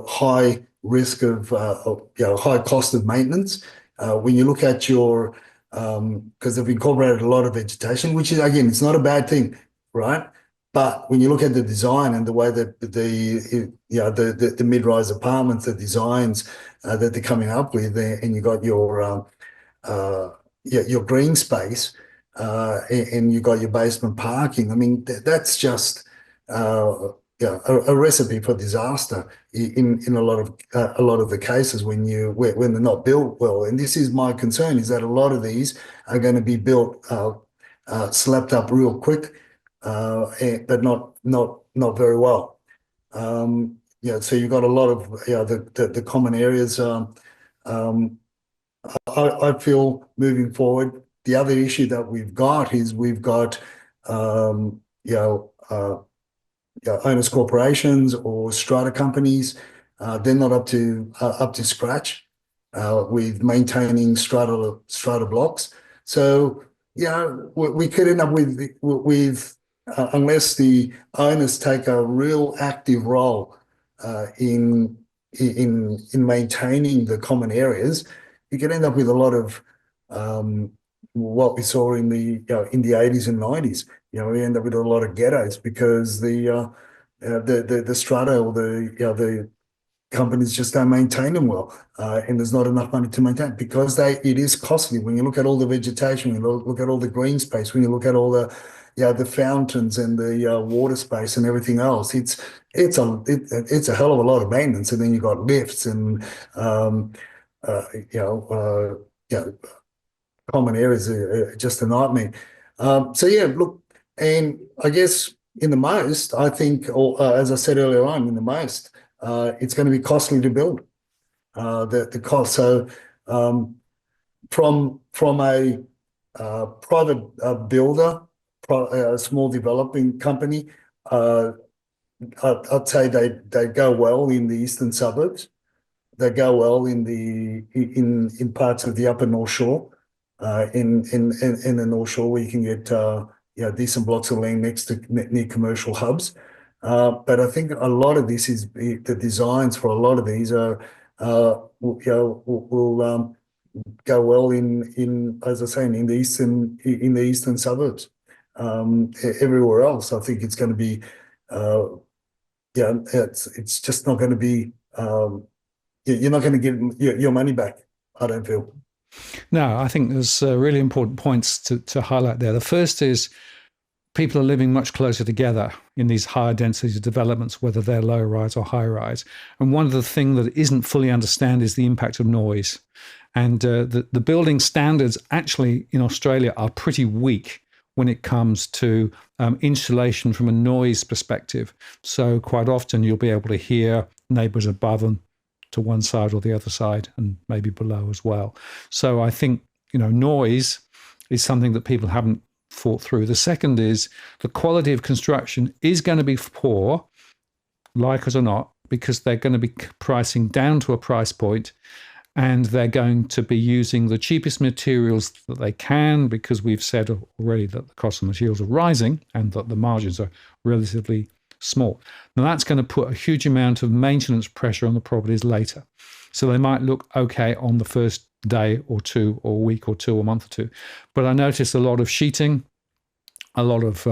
high risk of high cost of maintenance. When you look at because they've incorporated a lot of vegetation, which is, again, it's not a bad thing, right? But when you look at the design and the way that the mid-rise apartments, the designs that they're coming up with, and you got your green space, and you got your basement parking. I mean, that's just a recipe for disaster in a lot of the cases when they're not built well. And this is my concern: is that a lot of these are going to be built slapped up real quick, but not very well. So you've got a lot of the common areas. I feel moving forward, the other issue that we've got is we've got owners corporations or strata companies. They're not up to scratch with maintaining strata blocks. So we could end up with unless the owners take a real active role in maintaining the common areas, you could end up with a lot of what we saw in the 80s and 90s. We end up with a lot of ghettos because the strata or the companies just don't maintain them well, and there's not enough money to maintain because it is costly. When you look at all the vegetation, when you look at all the green space, when you look at all the fountains and the water space and everything else, it's a hell of a lot of maintenance. And then you've got lifts and common areas are just a nightmare. Look, and I guess I think, as I said earlier on, it's going to be costly to build. The cost. So from a private builder, a small developing company, I'd say they go well in the eastern suburbs. They go well in parts of the upper North Shore, in the North Shore where you can get decent blocks of land near commercial hubs. But I think a lot of this is the designs for a lot of these will go well in as I say in the eastern suburbs. Everywhere else, I think it's going to be it's just not going to be. You're not going to get your money back, I don't feel. No, I think there's really important points to highlight there. The first is people are living much closer together in these higher density developments, whether they're low rise or high rise. And one of the things that isn't fully understood is the impact of noise. And the building standards actually in Australia are pretty weak when it comes to insulation from a noise perspective. So quite often you'll be able to hear neighbours above and to one side or the other side and maybe below as well. So I think, noise is something that people haven't thought through. The second is the quality of construction is going to be poor, like us or not, because they're going to be pricing down to a price point and they're going to be using the cheapest materials that they can because we've said already that the cost of materials are rising and that the margins are relatively small. Now that's going to put a huge amount of maintenance pressure on the properties later. So they might look okay on the first day or two or week or two or month or two. But I noticed a lot of sheeting, a lot of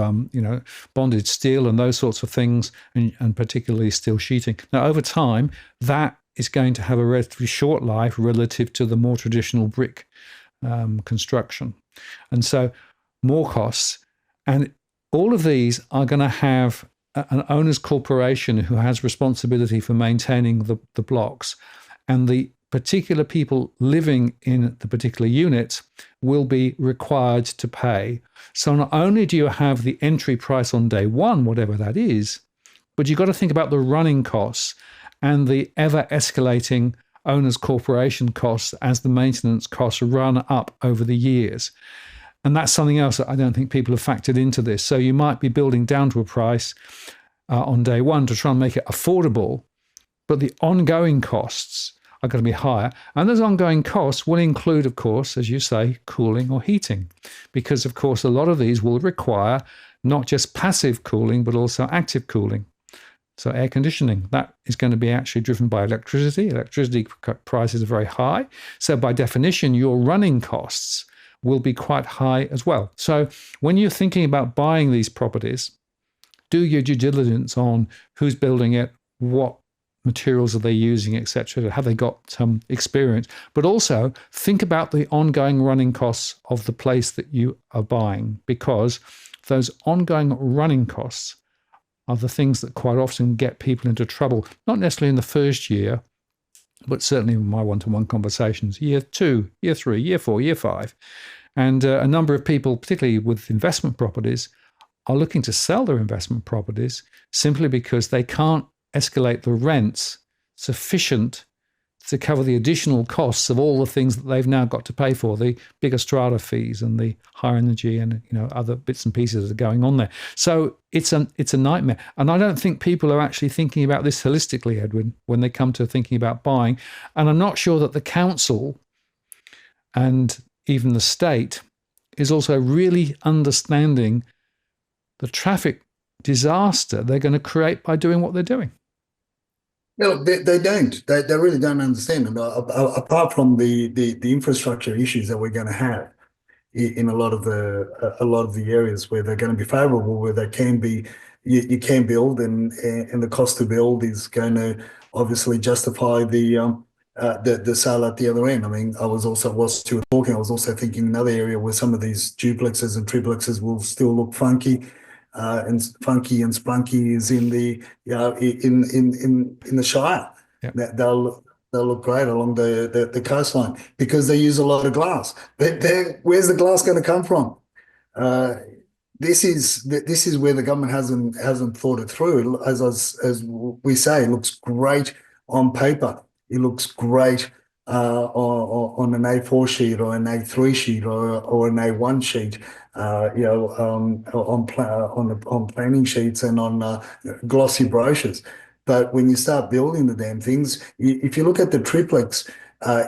bonded steel and those sorts of things, and particularly steel sheeting. Now over time, that is going to have a relatively short life relative to the more traditional brick construction. And so more costs. And all of these are going to have an owner's corporation who has responsibility for maintaining the blocks, and the particular people living in the particular unit will be required to pay. So not only do you have the entry price on day one, whatever that is, but you've got to think about the running costs and the ever escalating owner's corporation costs as the maintenance costs run up over the years. And that's something else that I don't think people have factored into this. So you might be building down to a price on day one to try and make it affordable, but the ongoing costs are going to be higher. And those ongoing costs will include, of course, as you say, cooling or heating, because, of course, a lot of these will require not just passive cooling, but also active cooling. So air conditioning, that is going to be actually driven by electricity. Electricity prices are very high. So by definition, your running costs will be quite high as well. So when you're thinking about buying these properties, do your due diligence on who's building it, what materials are they using, etc.? Have they got experience? But also think about the ongoing running costs of the place that you are buying, because those ongoing running costs are the things that quite often get people into trouble, not necessarily in the first year, but certainly in my one-to-one conversations, year 2, year 3, year 4, year 5. And a number of people, particularly with investment properties, are looking to sell their investment properties simply because they can't escalate the rents sufficient to cover the additional costs of all the things that they've now got to pay for, the bigger strata fees and the higher energy and other bits and pieces that are going on there. So it's a nightmare. And I don't think people are actually thinking about this holistically, Edwin, when they come to thinking about buying. And I'm not sure that the council and even the state is also really understanding the traffic disaster they're going to create by doing what they're doing. No, they don't. They really don't understand. And apart from the infrastructure issues that we're going to have in a lot of the areas where they're going to be favourable, where they can be, you can build, and the cost to build is going to obviously justify the sale at the other end. I mean, whilst you were talking, I was also thinking another area where some of these duplexes and triplexes will still look funky. And funky and spunky is in the in the Shire. Yep. They'll look great along the coastline because they use a lot of glass. Where's the glass going to come from? This is where the government hasn't thought it through. As we say, it looks great on paper. It looks great on an A4 sheet or an A3 sheet or an A1 sheet. On planning sheets and on glossy brochures. But when you start building the damn things, if you look at the triplex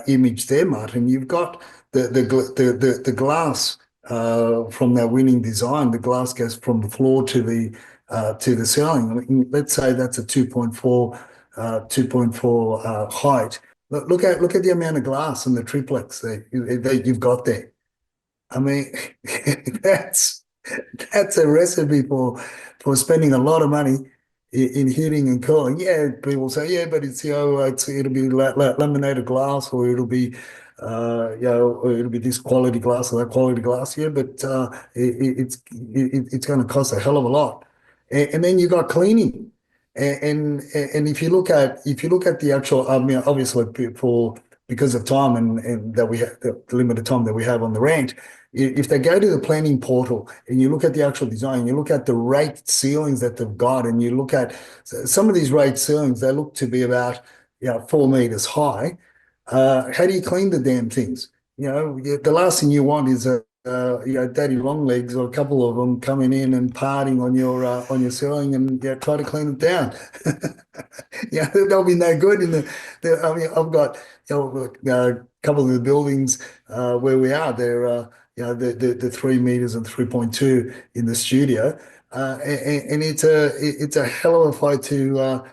image there, Martin, you've got the glass from their winning design. The glass goes from the floor to the ceiling. I mean, let's say that's a 2.4 height. Look at the amount of glass in the triplex that you've got there. I mean, that's a recipe for spending a lot of money in heating and cooling. Yeah, people say, yeah, but it'll be laminated glass, or it'll be or it'll be this quality glass or that quality glass. Yeah, but it's going to cost a hell of a lot. And then you got cleaning, and if you look at the actual, I mean, obviously because of time and that we have the limited time that we have on the Rant, if they go to the planning portal and you look at the actual design, you look at the rate ceilings that they've got, and you look at some of these rate ceilings, they look to be about 4 meters high. How do you clean the damn things? The last thing you want is daddy long legs or a couple of them coming in and partying on your ceiling and try to clean it down. They'll be no good I mean, I've got a couple of the buildings where we are. They're the 3 meters and 3.2 in the studio, and it's a hell of a fight to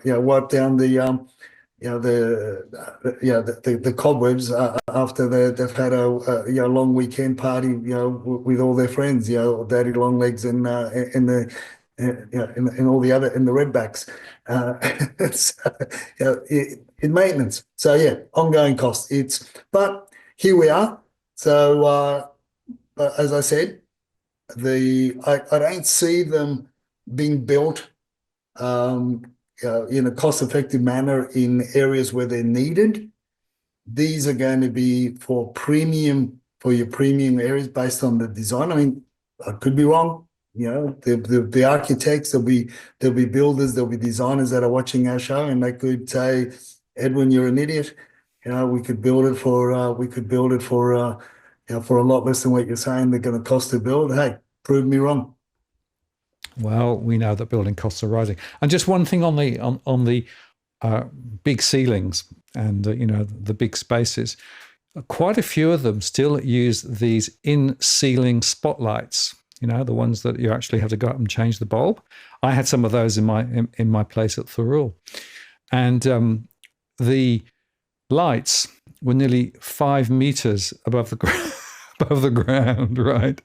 wipe down the cobwebs after they've had a long weekend party with all their friends, daddy long legs and all the other and the redbacks. In maintenance. So ongoing costs. But here we are. So as I said, I don't see them being built in a cost-effective manner in areas where they're needed. These are going to be for your premium areas based on the design. I mean, I could be wrong. The architects, there'll be builders, there'll be designers that are watching our show, and they could say, Edwin, you're an idiot. We could build it for a lot less than what you're saying they're going to cost to build. Hey, prove me wrong. Well, we know that building costs are rising. And just one thing on the big ceilings and the big spaces, quite a few of them still use these in-ceiling spotlights. The ones that you actually have to go up and change the bulb. I had some of those in my place at Thurrool, and the lights were nearly 5 meters above the ground, right?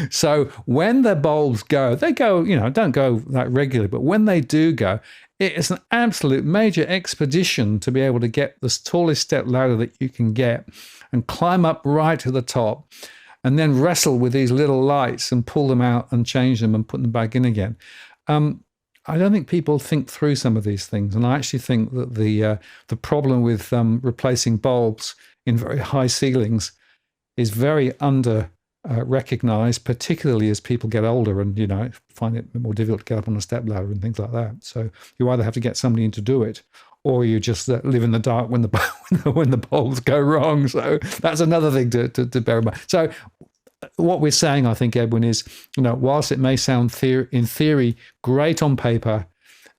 So when the bulbs go, they go, don't go that regularly, but when they do go, it is an absolute major expedition to be able to get the tallest step ladder that you can get and climb up right to the top and then wrestle with these little lights and pull them out and change them and put them back in again. I don't think people think through some of these things, and I actually think that the problem with replacing bulbs in very high ceilings is very under recognized, particularly as people get older and find it more difficult to get up on a step ladder and things like that. So you either have to get somebody in to do it, or you just live in the dark when the when the bulbs go wrong. So that's another thing to bear in mind. So what we're saying, I think, Edwin, is whilst it may sound in theory great on paper,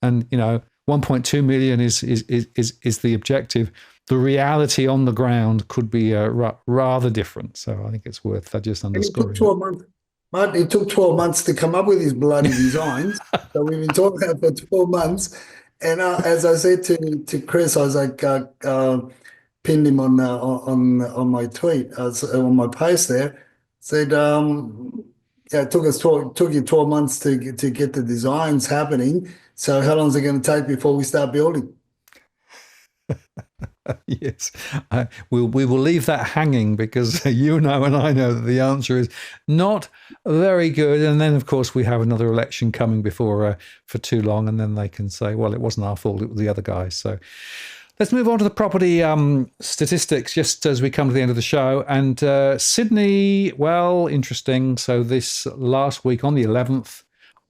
and 1.2 million is the objective, the reality on the ground could be rather different. So I think it's worth just underscoring. It took 12 months. Martin, it took 12 months to come up with these bloody designs. So we've been talking about it for 12 months. And as I said to Chris, I was like, pinned him on my tweet, on my post there. Said, yeah, it took you 12 months to get the designs happening. So how long is it going to take before we start building? Yes, we will leave that hanging because you know and I know that the answer is not very good. And then, of course, we have another election coming for too long, and then they can say, well, it wasn't our fault, it was the other guys. So let's move on to the property statistics just as we come to the end of the show. And Sydney, well, interesting. So this last week on the 11th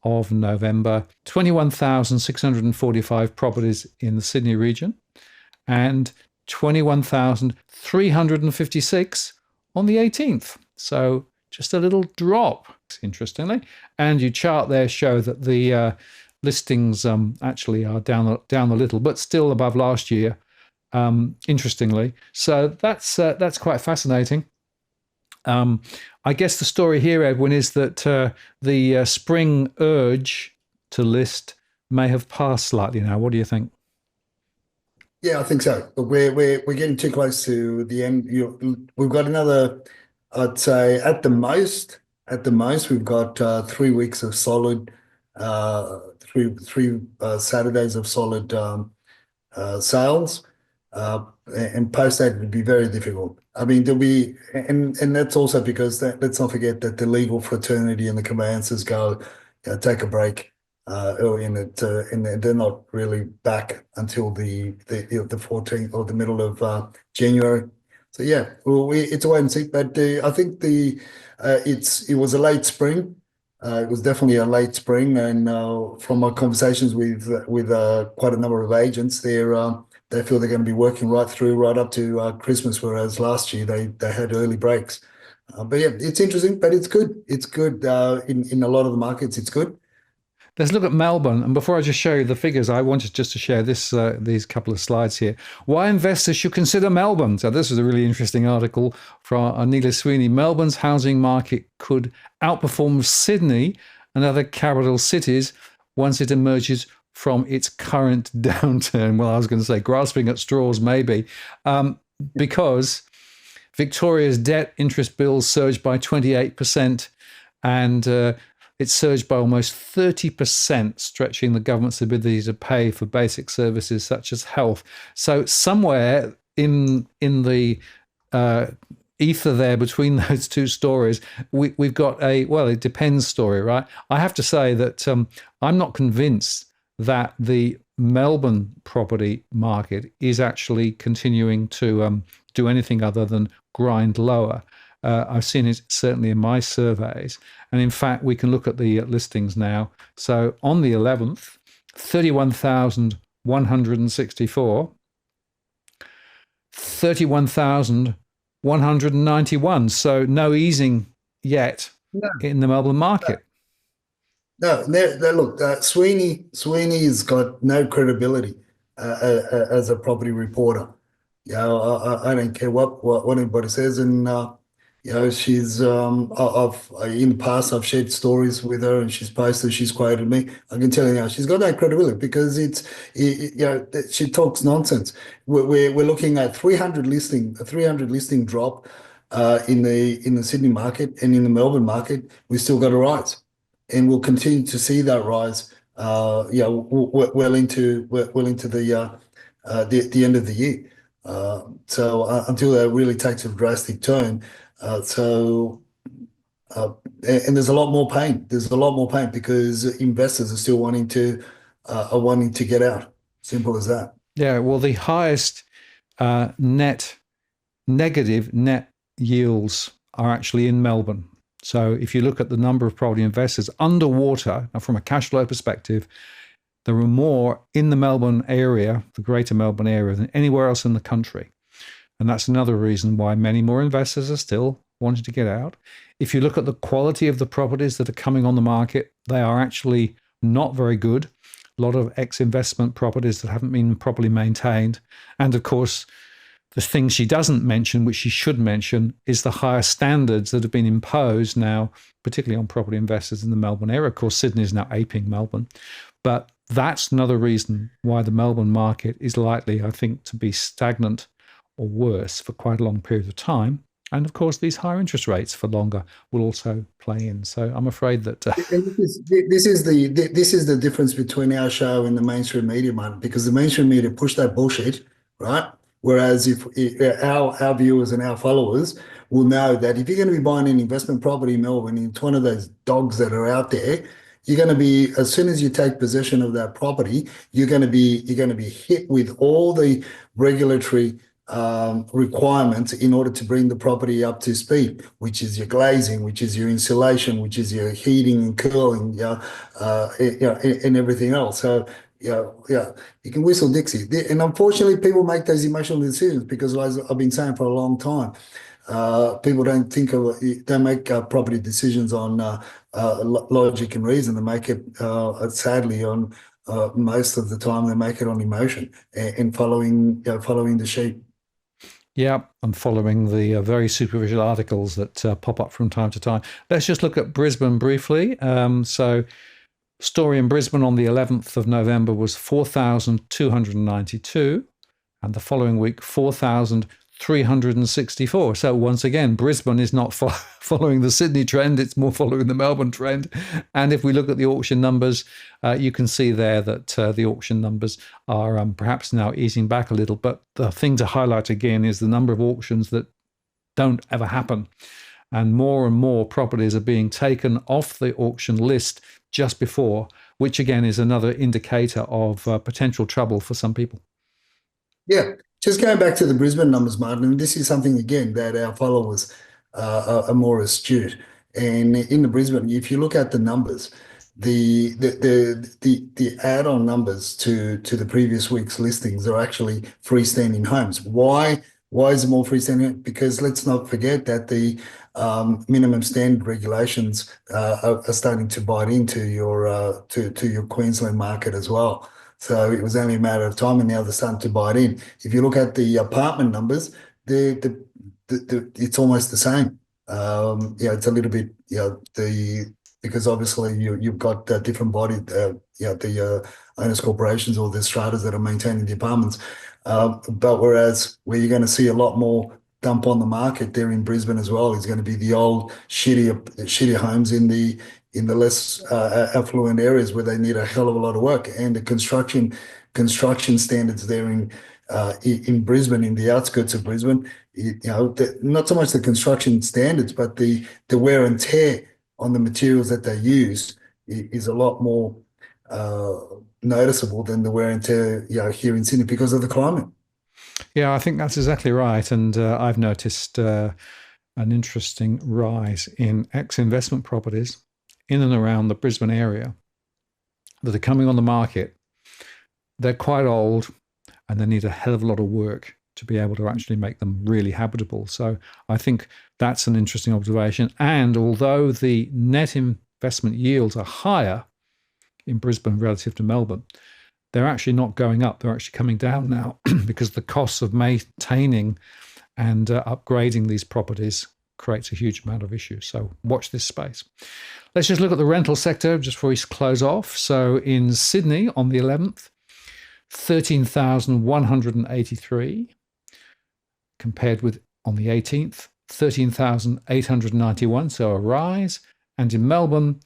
of November, 21,645 properties in the Sydney region and 21,356 on the 18th. So just a little drop, interestingly. And your chart there show that the listings actually are down a little, but still above last year, interestingly. So that's quite fascinating. I guess the story here, Edwin, is that the spring urge to list may have passed slightly now. What do you think? Yeah, I think so. But we're getting too close to the end. We've got another, I'd say at the most, we've got 3 weeks of solid, three Saturdays of solid sales, and post that would be very difficult. I mean, there'll be, and that's also because let's not forget that the legal fraternity and the conveyancers go take a break. And they're not really back until the 14th or the middle of January. So yeah, well, it's a wait and see. But I think it was a late spring. It was definitely a late spring, and from my conversations with quite a number of agents, they feel they're going to be working right up to Christmas, whereas last year they had early breaks. But yeah, it's interesting, but it's good. It's good in a lot of the markets. It's good. Let's look at Melbourne. And before I just show you the figures, I wanted just to share these couple of slides here. Why investors should consider Melbourne. So this is a really interesting article from Anila Sweeney. Melbourne's housing market could outperform Sydney and other capital cities once it emerges from its current downturn. Well, I was going to say grasping at straws, maybe, because Victoria's debt interest bills surged by 28% and it surged by almost 30%, stretching the government's ability to pay for basic services such as health. So somewhere in the ether there between those two stories, we've got it depends story, right? I have to say that I'm not convinced that the Melbourne property market is actually continuing to do anything other than grind lower. I've seen it certainly in my surveys. And in fact, we can look at the listings now. So on the 11th, 31,164, 31,191. So no easing yet in the Melbourne market. No, look, Sweeney's got no credibility as a property reporter. I don't care what anybody says, and she's I've in the past I've shared stories with her, and she's posted, she's quoted me. I can tell you now, she's got no credibility because she talks nonsense. We're looking at a 300 listing drop. in the Sydney market and in the Melbourne market, we've still got a rise, and we'll continue to see that rise. Well into the end of the year. Until that really takes a drastic turn. So and there's a lot more pain. There's a lot more pain because investors are still wanting to get out. Simple as that. Yeah, well, the highest negative net yields are actually in Melbourne. So if you look at the number of property investors underwater, now from a cash flow perspective, there are more in the Melbourne area, the greater Melbourne area, than anywhere else in the country. And that's another reason why many more investors are still wanting to get out. If you look at the quality of the properties that are coming on the market, they are actually not very good. A lot of ex-investment properties that haven't been properly maintained. And of course, the thing she doesn't mention, which she should mention, is the higher standards that have been imposed now, particularly on property investors in the Melbourne area. Of course, Sydney is now aping Melbourne. But that's another reason why the Melbourne market is likely, I think, to be stagnant or worse for quite a long period of time. And of course, these higher interest rates for longer will also play in. So I'm afraid that this is the difference between our show and the mainstream media, man. Because the mainstream media push that bullshit, right? Whereas if our viewers and our followers will know that if you're going to be buying an investment property in Melbourne, it's one of those dogs that are out there. You're going to be, as soon as you take possession of that property, you're going to be hit with all the regulatory requirements in order to bring the property up to speed, which is your glazing, which is your insulation, which is your heating and cooling, and everything else. So you can whistle Dixie. And unfortunately, people make those emotional decisions because, as I've been saying for a long time, people don't make property decisions on logic and reason. They make it, sadly, on most of the time they make it on emotion and following the sheep. Yeah, I'm following the very superficial articles that pop up from time to time. Let's just look at Brisbane briefly. So story in Brisbane on the 11th of November was 4,292, and the following week, 4,364. So once again, Brisbane is not following the Sydney trend, it's more following the Melbourne trend. And if we look at the auction numbers, you can see there that the auction numbers are perhaps now easing back a little. But the thing to highlight again is the number of auctions that don't ever happen. And more properties are being taken off the auction list just before, which again is another indicator of potential trouble for some people. Yeah, just going back to the Brisbane numbers, Martin, and this is something again that our followers are more astute. And in the Brisbane, if you look at the numbers, the add-on numbers to the previous week's listings are actually freestanding homes. Why? Why is it more freestanding? Because let's not forget that the minimum standard regulations are starting to bite into your to your Queensland market as well. So it was only a matter of time, and now they're starting to bite in. If you look at the apartment numbers, it's almost the same. It's a little bit, because obviously you've got different body, the owners corporations or the stratas that are maintaining the apartments. But whereas where you're going to see a lot more dump on the market there in Brisbane as well is going to be the old shittier homes in the less affluent areas where they need a hell of a lot of work, and the construction standards there in Brisbane, in the outskirts of Brisbane, not so much the construction standards, but the wear and tear on the materials that they use is a lot more noticeable than the wear and tear here in Sydney because of the climate. Yeah, I think that's exactly right. And I've noticed an interesting rise in ex-investment properties in and around the Brisbane area that are coming on the market. They're quite old and they need a hell of a lot of work to be able to actually make them really habitable. So I think that's an interesting observation. And although the net investment yields are higher in Brisbane relative to Melbourne, they're actually not going up. They're actually coming down now because the costs of maintaining and upgrading these properties creates a huge amount of issues. So watch this space. Let's just look at the rental sector just before we close off. So in Sydney on the 11th, 13,183 compared with on the 18th, 13,891, so a rise. And in Melbourne,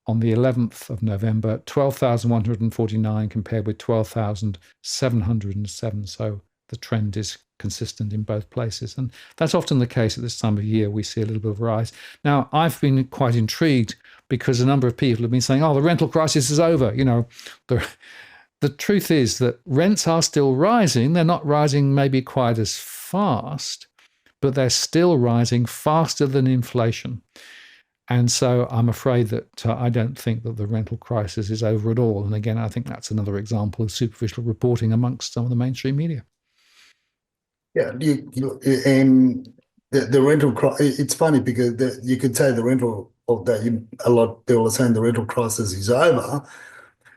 on the 11th of November, 12,149 compared with 12,707. So the trend is consistent in both places. And that's often the case at this time of year. We see a little bit of a rise. Now, I've been quite intrigued because a number of people have been saying, oh, the rental crisis is over. You know, the truth is that rents are still rising. They're not rising maybe quite as fast, but they're still rising faster than inflation. And so I'm afraid that I don't think that the rental crisis is over at all. And again, I think that's another example of superficial reporting amongst some of the mainstream media. Yeah, and the rental crisis, it's funny because you could say the rental of that a lot of people are saying the rental crisis is over,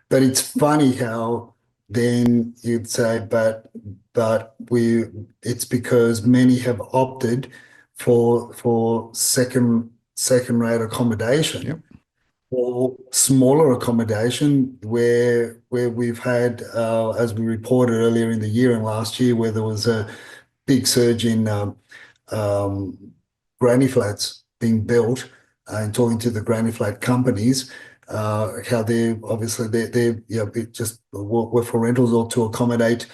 but it's funny how then you'd say, but it's because many have opted for second-rate accommodation. Yep. Or smaller accommodation where we've had, as we reported earlier in the year and last year, where there was a big surge in granny flats being built, and talking to the granny flat companies, how they just were for rentals or to accommodate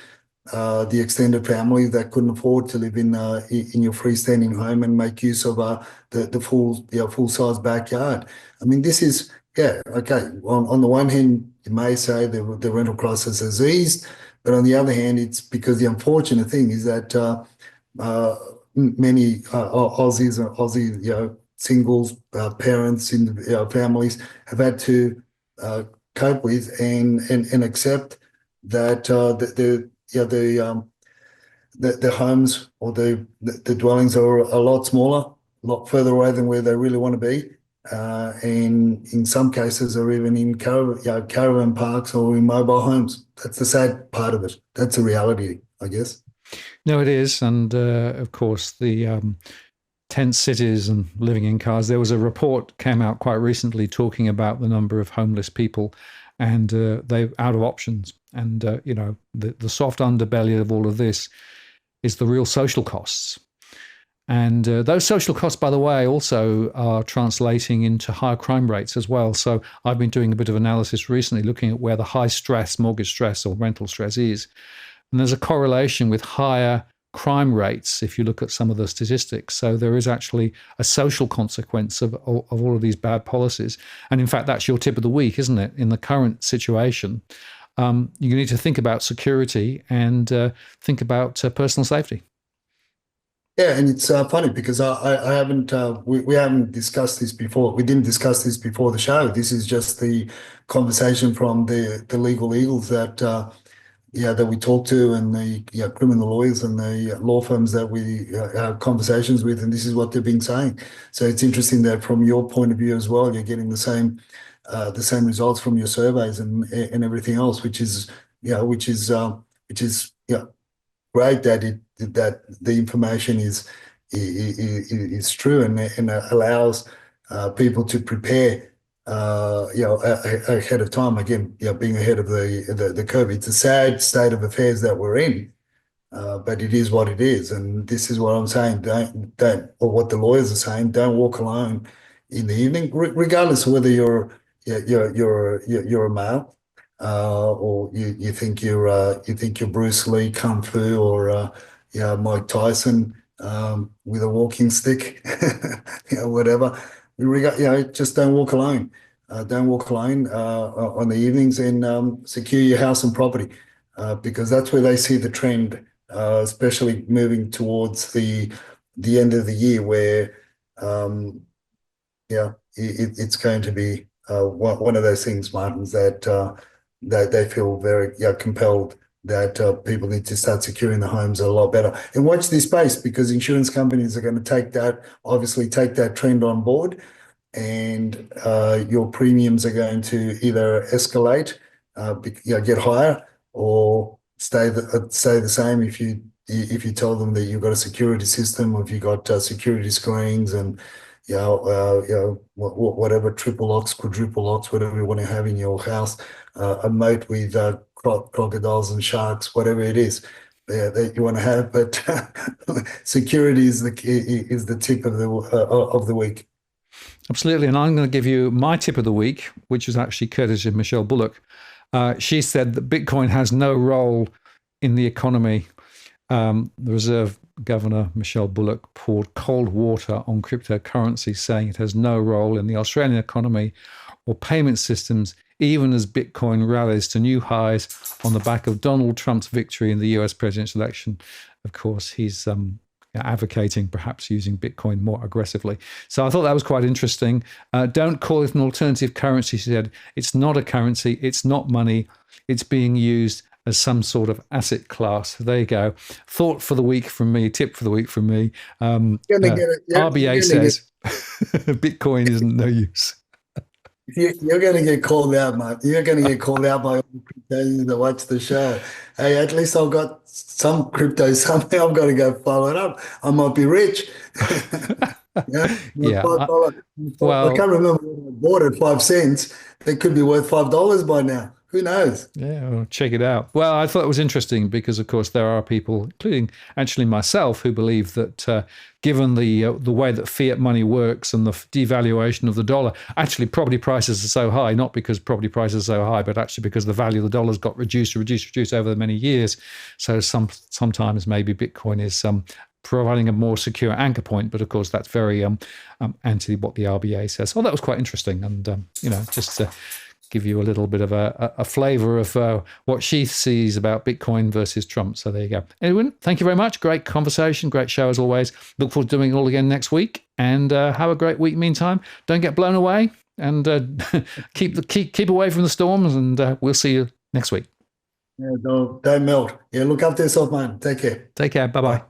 the extended family that couldn't afford to live in your freestanding home and make use of the full size backyard. I mean, this is okay. On the one hand, you may say the rental crisis has eased, but on the other hand, it's because the unfortunate thing is that many Aussie singles, parents in families have had to cope with and accept that the homes or the dwellings are a lot smaller, a lot further away than where they really want to be, and in some cases are even in caravan parks or in mobile homes. That's the sad part of it. That's the reality, I guess. No, it is. And of course, the tent cities and living in cars. There was a report came out quite recently talking about the number of homeless people, and they're out of options. And, the soft underbelly of all of this is the real social costs. And those social costs, by the way, also are translating into higher crime rates as well. So I've been doing a bit of analysis recently, looking at where the high stress, mortgage stress or rental stress is. And there's a correlation with higher crime rates if you look at some of the statistics. So there is actually a social consequence of all of these bad policies. And in fact, that's your tip of the week, isn't it? In the current situation, you need to think about security and think about personal safety. Yeah, and it's funny because I haven't we haven't discussed this before. We didn't discuss this before the show. This is just the conversation from the legal eagles that that we talk to, and the criminal lawyers and the law firms that we have conversations with, and this is what they've been saying. So it's interesting that from your point of view as well, you're getting the same results from your surveys and everything else, which is great that the information is true and allows people to prepare ahead of time. Again, being ahead of the curve. It's a sad state of affairs that we're in, but it is what it is. And this is what I'm saying. Don't, or what the lawyers are saying. Don't walk alone in the evening, regardless of whether you're a male, or you think you're Bruce Lee Kung Fu, or Mike Tyson with a walking stick, whatever. Just don't walk alone. Don't walk alone on the evenings, and secure your house and property, because that's where they see the trend, especially moving towards the end of the year, where it's going to be one of those things, Martins, that they feel very compelled that people need to start securing the homes a lot better. And watch this space, because insurance companies are going to take that trend on board, and your premiums are going to either escalate, get higher, or stay the same if you tell them that you've got a security system, or if you've got security screens and whatever, triple locks, quadruple locks, whatever you want to have in your house, a moat with crocodiles and sharks, whatever it is. that you want to have, but security is the key, is the tip of the week. Absolutely. And I'm going to give you my tip of the week, which is actually courtesy of Michelle Bullock. She said that Bitcoin has no role in the economy. The Reserve Governor, Michelle Bullock, poured cold water on cryptocurrency, saying it has no role in the Australian economy or payment systems, even as Bitcoin rallies to new highs on the back of Donald Trump's victory in the US presidential election. Of course, he's advocating perhaps using Bitcoin more aggressively. So I thought that was quite interesting. Don't call it an alternative currency, she said. It's not a currency. It's not money. It's being used as some sort of asset class. There you go. Thought for the week from me, tip for the week from me. RBA says Bitcoin isn't no use. You're going to get called out, mate. You're going to get called out by all the cryptos that watch the show. Hey, at least I've got some crypto. Something I've got to go follow it up. I might be rich. Yeah. I can't remember when I bought it, 5 cents. It could be worth $5 by now. Who knows? Yeah, well, check it out. Well, I thought it was interesting because, of course, there are people, including actually myself, who believe that given the way that fiat money works and the devaluation of the dollar, actually property prices are so high, not because property prices are so high, but actually because the value of the dollar's got reduced over the many years. So sometimes maybe Bitcoin is providing a more secure anchor point, but of course that's very anti what the RBA says. So that was quite interesting, and just to give you a little bit of a flavor of what she sees about Bitcoin versus Trump. So there you go. Edwin, thank you very much. Great conversation, great show as always. Look forward to doing it all again next week, and have a great week. Meantime, don't get blown away, and keep away from the storms, and we'll see you next week. Yeah, don't melt. Yeah, look after yourself, man. Take care. Take care. Bye-bye. Bye.